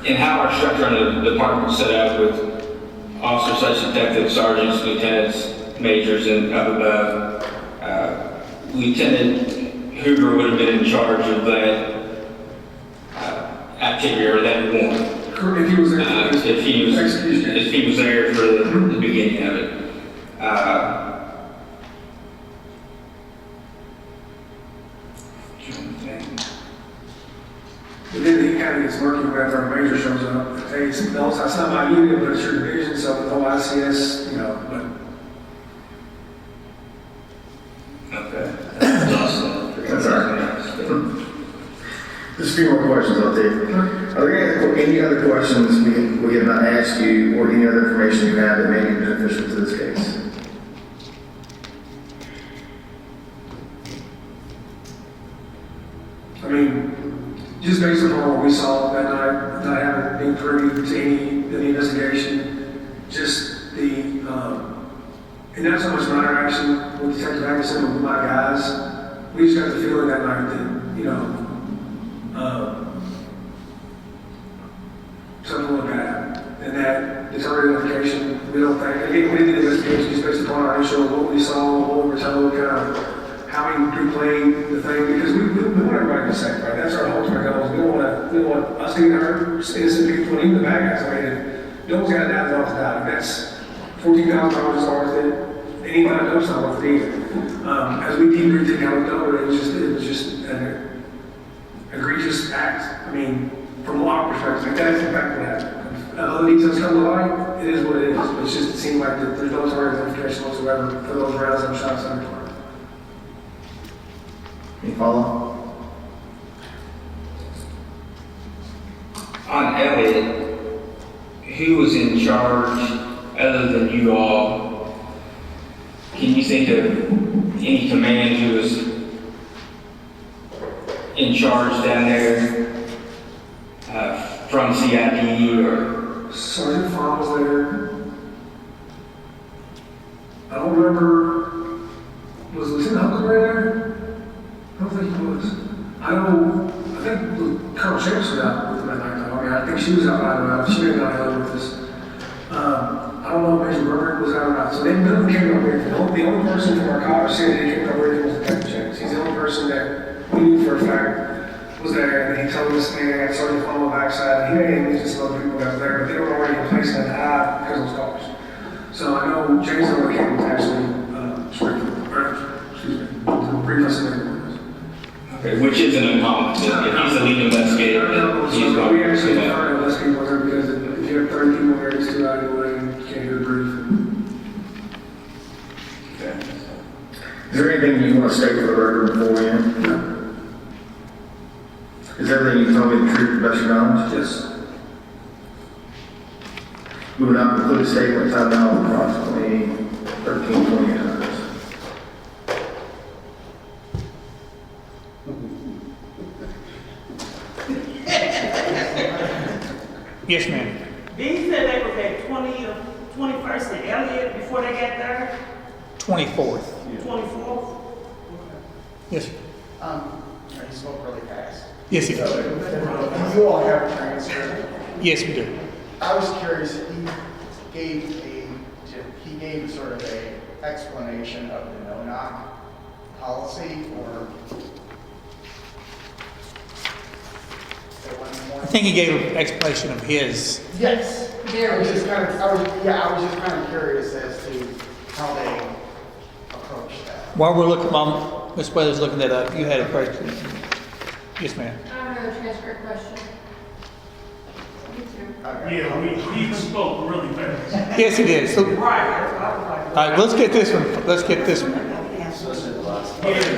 in how our structure in the department is set up with officers such as detectives, sergeants, lieutenants, majors, and up above, Lieutenant Hoover would have been in charge of that activity or that one. If he was there, if he was there for the beginning of it. But then he kind of gets murky whenever our major shows up. Hey, it's not my unit, but it's your division, so the whole ICS, but. Okay. That's awesome. That's all right. Just a few more questions, I'll take. Are there any other questions we have not asked you, or any other information you have that may be beneficial to this case? I mean, just based upon what we saw that night, not having been privy to any of the investigation, just the, and not so much my interaction with Detective Anderson or with my guys, we just got the feeling that night that, something went bad. And that deterrent identification, we don't think, again, we did the investigation just based upon our initial, what we saw, what we were told, kind of how we replayed the thing, because we want everybody to be safe, right? That's our ultimate goal. We don't want us to get hurt, innocent people, even the bad guys. I mean, no one's got to die, no one's dying. That's $14,000 is worth it. And even I know it's not worth it either. As we debriefed it, how we know it was just an egregious act. I mean, from a law perspective, that's in fact what happened. Other details come to light, it is what it is. It's just, it seemed like there's no target identification whatsoever for those rounds and shots on the target. Any follow? On Elliott, who was in charge other than you all, can you think of any command who was in charge down there from CID or? Sergeant Farr was there. I don't remember, was Lieutenant Huckleberry there? I don't think he was. I think Colonel Chambers was out with him that night though. I mean, I think she was out riding. She didn't out with us. I don't know if Major Burger was out or not. So they none of them came over here. The only person from our college said they came over here was Detective Chambers. He's the only person that we knew for a fact was there. And he told us, man, I got Sergeant Farr on the backside. He made mention some other people that were there, but they were already in place in that high because of those cars. So I know James over came was actually brief us in there. Okay, which isn't uncommon. If he's the lead investigator, he's going we actually to heard less people there because if you have 30 people there, it's too out of the way and you can't hear the brief. Okay. Is there anything you want to state for the record before we end? No. Is everything you told me the truth, the best of your knowledge? Yes. We will now conclude a statement time now approximately 13:20 minutes. Yes, ma'am. They said they was at 21st and Elliott before they got there, 24th. 24th. Yes, sir. He spoke really fast. Yes, he does. You all have a transcript. Yes, we do. I was curious, he gave sort of a explanation of the no-knock policy, or I think he gave an explanation of his. yes. I was just kind of curious as to how they approach that. While we're looking, Ms. Weather's looking that up, you had a question. Yes, ma'am. I have another transcript question. Me too. Yeah, he spoke really fast. Yes, he did. So, Right, that's what I was like. all right, let's get this one. Let's get this one. Yeah,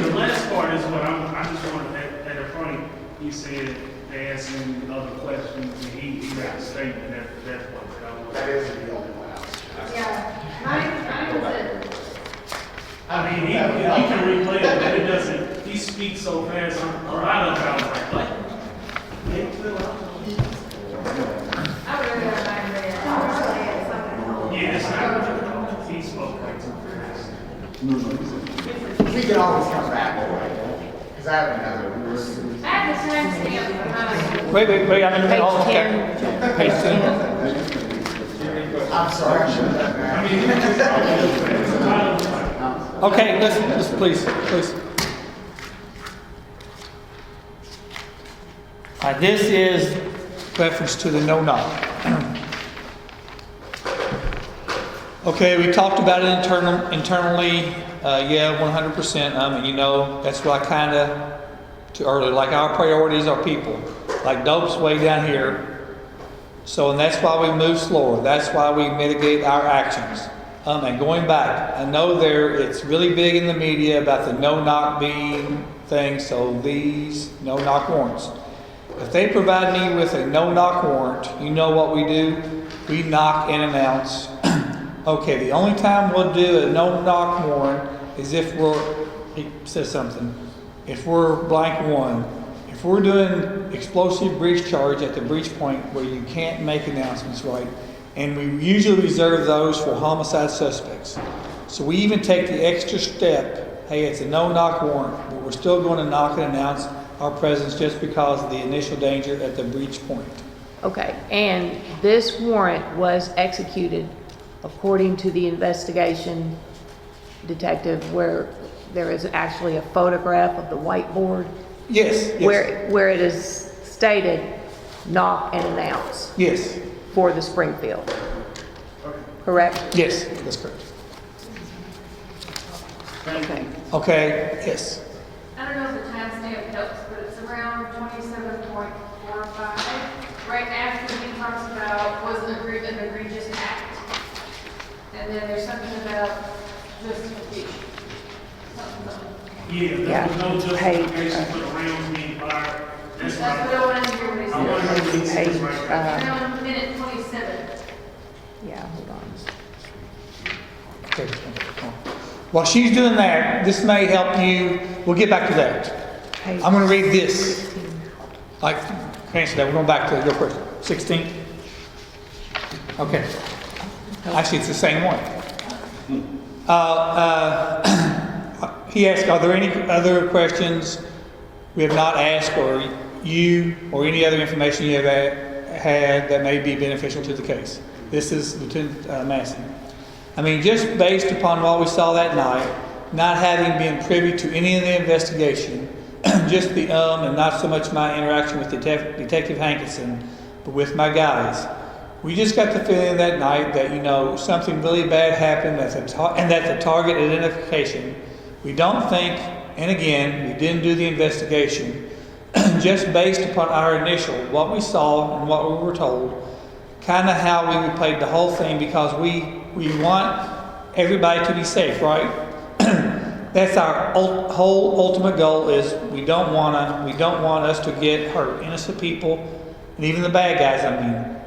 the last part is what I just wanted, at a point, you said they asked him other questions, and he got a statement at that point. That is the only one I was. Yeah, mine was it. I mean, he can replay it, but it doesn't, he speaks so fast, a lot of it, I was like, what? I would have got mine there. I was saying something. Yeah, it's not, he spoke way too fast. We can always come back, because I have another one. I have the timestamp behind. Wait, I'm in the Page middle. 10. Page 10. I'm sorry, I should have done that. Okay, listen, please. This is reference to the no-knock. Okay, we talked about it internally. Yeah, 100%. You know, that's what I kind of, too early, like our priorities are people. Like dope's way down here. So, and that's why we move slower. That's why we mitigate our actions. And going back, I know it's really big in the media about the no-knock being thing, so these no-knock warrants. If they provide me with a no-knock warrant, you know what we do? We knock and announce. Okay, the only time we'll do a no-knock warrant is if it says something. If we're blank one. If we're doing explosive breach charge at the breach point where you can't make announcements, right? And we usually reserve those for homicide suspects. So we even take the extra step, hey, it's a no-knock warrant, but we're still going to knock and announce our presence just because of the initial danger at the breach point. Okay, and this warrant was executed according to the investigation detective where there is actually a photograph of the whiteboard. Yes. Where it is stated, knock and announce. Yes. For the Springfield. Correct? Yes, that's correct. Okay. Okay, yes. I don't know if the timestamp helps, but it's around 27.45, right after he talks about was an egregious act. And then there's something about justification. Yeah, there was no justification for the rounds being fired. That's what I wanted to hear what he said. I wanted to hear what he said Page, right there. Around minute 27. Yeah, hold on. While she's doing that, this may help you. We'll get back to that. Page I'm going to read this. 16. Like, answer that. We're going back to your question. 16? Okay. Actually, it's the same one. He asked, are there any other questions we have not asked, or you, or any other information you have had that may be beneficial to the case? This is Lieutenant Massey. I mean, just based upon what we saw that night, not having been privy to any of the investigation, just the and not so much my interaction with Detective Hankinson, but with my guys, we just got the feeling that night that, you know, something really bad happened and that the target identification, we don't think, and again, we didn't do the investigation, just based upon our initial, what we saw and what we were told, kind of how we played the whole thing, because we want everybody to be safe, right? That's our whole ultimate goal. Is we don't want us to get hurt, innocent people, and even the bad guys. I mean,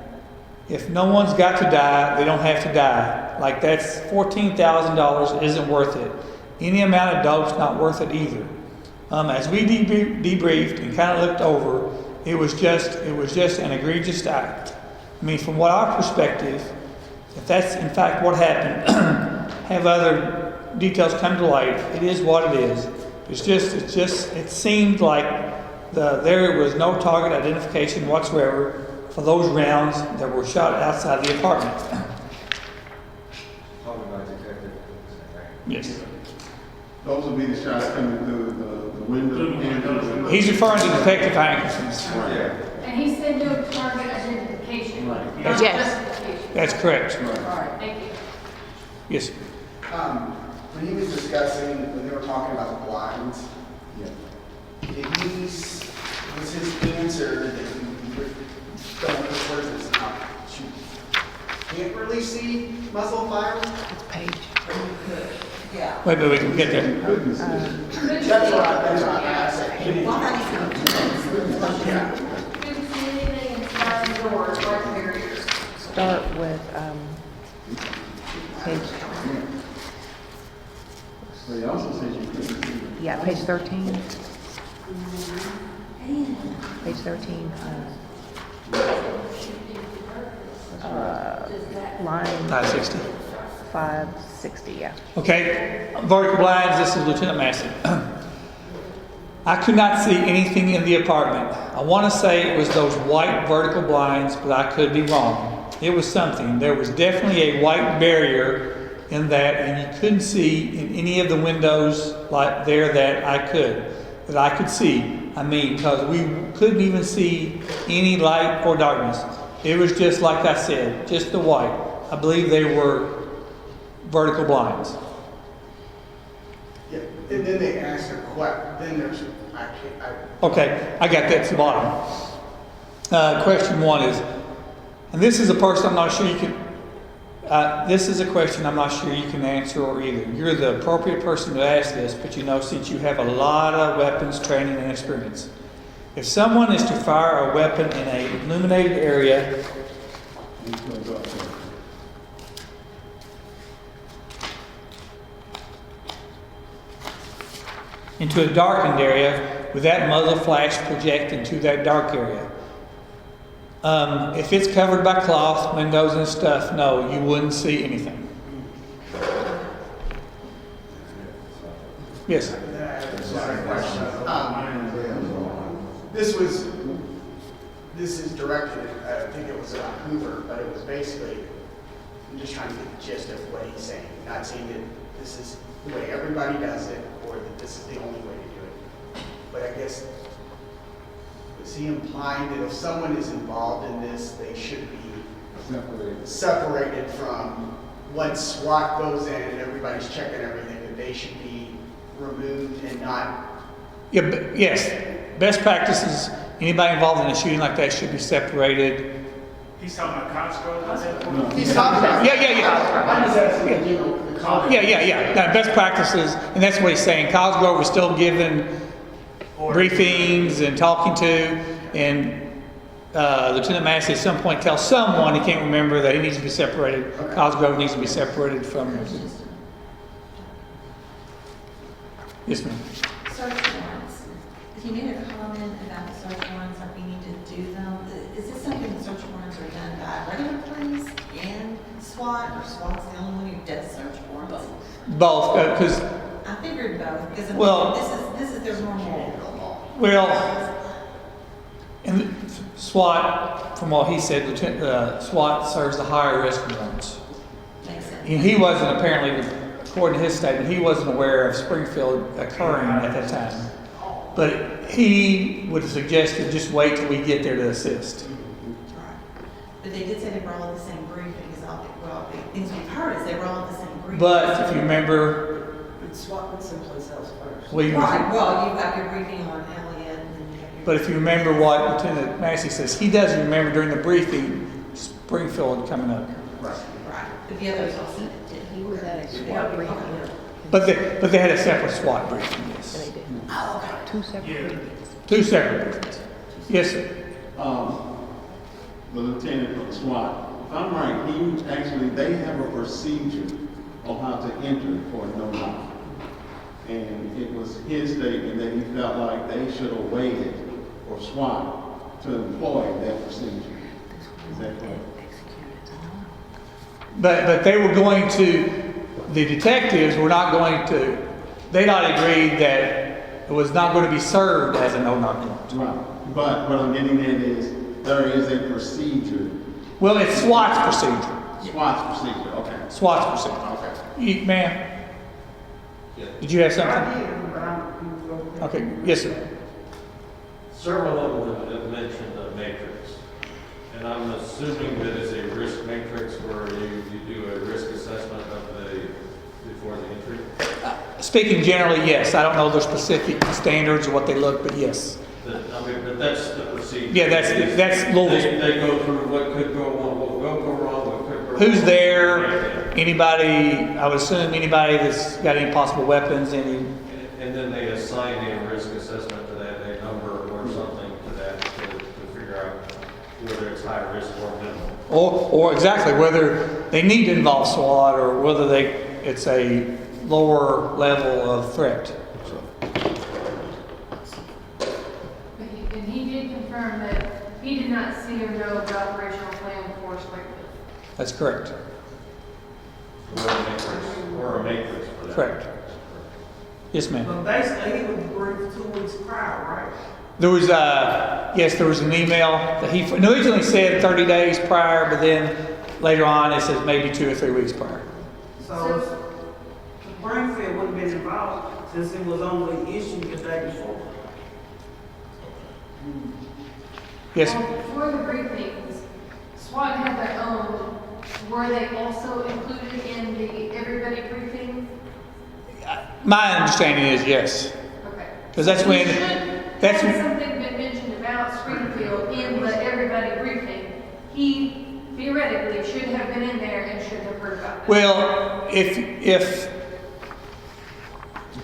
if no one's got to die, they don't have to die. Like, that's $14,000 isn't worth it. Any amount of dope's not worth it either. As we debriefed and kind of looked over, it was just an egregious act. I mean, from what our perspective, if that's in fact what happened, have other details come to light, it is what it is. It seemed like there was no target identification whatsoever for those rounds that were shot outside the apartment. Yes. Those would be the shots coming through the window and through the window. He's referring to Detective Hankinson's. Yeah. And he said no target identification. Right. Not Yes. justification. That's correct. All right, thank you. Yes. When he was discussing, when they were talking about the blinds, was his answer that you don't report this out? You can't really see muzzle fire? Page. Yeah. Wait, we can get there. That's what I'm asking. Couldn't see anything inside the door, like barriers. Start with page. So he also says you couldn't see them. Yeah, page 13. Page 13. Line 560. 560. Yeah. Okay, vertical blinds, this is Lieutenant Massey. I could not see anything in the apartment. I want to say it was those white vertical blinds, but I could be wrong. It was something. There was definitely a white barrier in that, and you couldn't see in any of the windows like there that I could see. I mean, because we couldn't even see any light or darkness. It was just like I said, just the white. I believe they were vertical blinds. Yeah, and then they asked a question, then there's, Okay, I got that to the bottom. Question one is, and this is a person I'm not sure you can, this is a question I'm not sure you can answer or either. You're the appropriate person to ask this, but you know, since you have a lot of weapons training and experience. If someone is to fire a weapon in a illuminated area, into a darkened area, would that muzzle flash project into that dark area? If it's covered by cloth, windows and stuff, no, you wouldn't see anything. Yes? This is directed, I think it was about Hoover, but it was basically, I'm just trying to get the gist of what he's saying. Not saying that this is the way everybody does it, or that this is the only way to do it. But I guess, was he implying that if someone is involved in this, they should be separated from, once SWAT goes in and everybody's checking everything, that they should be removed and not... Yeah, but yes. Best practices, anybody involved in a shooting like that should be separated. He's talking about Costco? He's talking about... Yeah. I'm just asking, you know, the comment. Yeah. No, best practices, and that's what he's saying. Cosgrove was still giving briefings and talking to, and Lieutenant Massey at some point tells someone, he can't remember, that he needs to be separated. Okay. Cosgrove needs to be separated from... Yes, ma'am. Search warrants. He made a comment about the search warrants, like we need to do them. Is this something the search warrants are done by regular police and SWAT, or SWAT's the only one who does search warrants? Both, because, I figured both, because Well- this is their normal. well, and SWAT, from what he said, SWAT serves the higher risk warrants. Makes sense. And he wasn't apparently, according to his statement, he wasn't aware of Springfield occurring at that time. But he would have suggested just wait till we get there to assist. Right. But they did say they were all at the same briefing, because well, the things we've heard is they were all at the same briefing. But if you remember, SWAT would someplace else first. we, Right, well, you've got your briefing on Elliott, and then you got your. but if you remember what Lieutenant Massey says, he doesn't remember during the briefing Springfield coming up. Right, but the others all said it did. He was at a They SWAT were- briefing. But they had a separate SWAT briefing, yes. They did. Oh, okay. Two separate Yeah. briefings. Two separate briefings. Yes, sir. The lieutenant of the SWAT, if I'm right, they have a procedure on how to enter for a no-knock. And it was his statement that he felt like they should have waited for SWAT to employ that procedure. Is that correct? But they were going to, the detectives were not going to, they not agreed that it was not going to be served as a no-knock warrant. Right. But what I'm getting at is, there is a procedure. Well, it's SWAT's procedure. SWAT's procedure, okay. SWAT's procedure. Okay. Ma'am? Did you have I something? did, but I'm. Okay, yes, sir. Several of them have mentioned the matrix, and I'm assuming that it's a risk matrix where you do a risk assessment before the entry. Speaking generally, yes. I don't know their specific standards or what they look, but yes. But that's the procedure. Yeah, that's Louisville's. They go through what could go wrong, what will go wrong, what could go wrong. Who's there? Anybody, I would assume anybody that's got any possible weapons, any. And then they assign a risk assessment to that, a number or something to that to figure out whether it's high risk or minimal. Or exactly, whether they need to involve SWAT or whether it's a lower level of threat. And he did confirm that he did not see or know the operational plan for Springfield. That's correct. Or a matrix for that. Correct. Yes, ma'am. But basically, he was briefed 2 weeks prior, right? There was there was an email that he originally said 30 days prior, but then later on it says maybe 2 or 3 weeks prior. So, Springfield wouldn't have been involved since it was only issued the day before. Yes, Well, for the briefings, SWAT had their own. Were they also included in the everybody briefing? my understanding is yes. Okay. Because that's when, that's Had something been mentioned about Springfield in the everybody briefing, he theoretically should have been in there and should have heard about that. well, if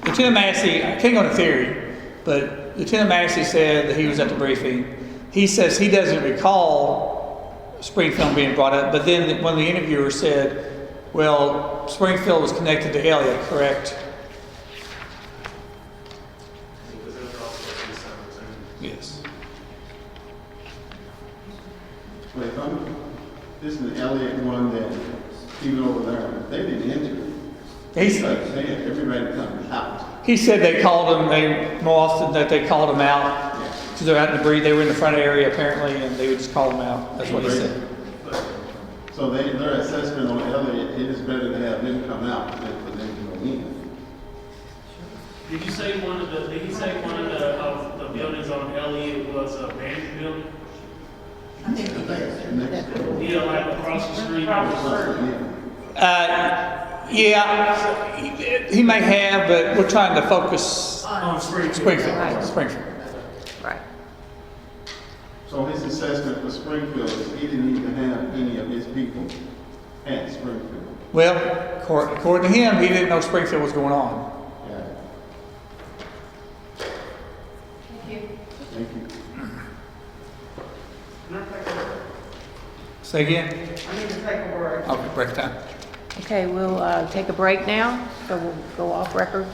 Lieutenant Massey, I can't go into theory, but Lieutenant Massey said that he was at the briefing. He says he doesn't recall Springfield being brought up, but then one of the interviewers said, well, Springfield was connected to Elliott, correct? Yes. Wait, this is the Elliott one that, even over there, they didn't enter. He's, Everybody comes out. he said they called him, more often that they called him out, because they're out in the breed, they were in the front area apparently, and they would just call him out, that's what he said. So their assessment on Elliott, it is better to have them come out than for them to go in. Did you say did he say one of the buildings on Elliott was a abandoned building? I think he did. Yeah, like across the street. Yeah, he may have, but we're trying to focus On Springfield. Springfield. Right. So his assessment for Springfield is he didn't even have any of his people at Springfield. Well, according to him, he didn't know Springfield was going on. Yeah, Thank you. thank you. Can I take a break? Say again? I need to take a break. Okay, break time. Okay, we'll take a break now, so we'll go off record.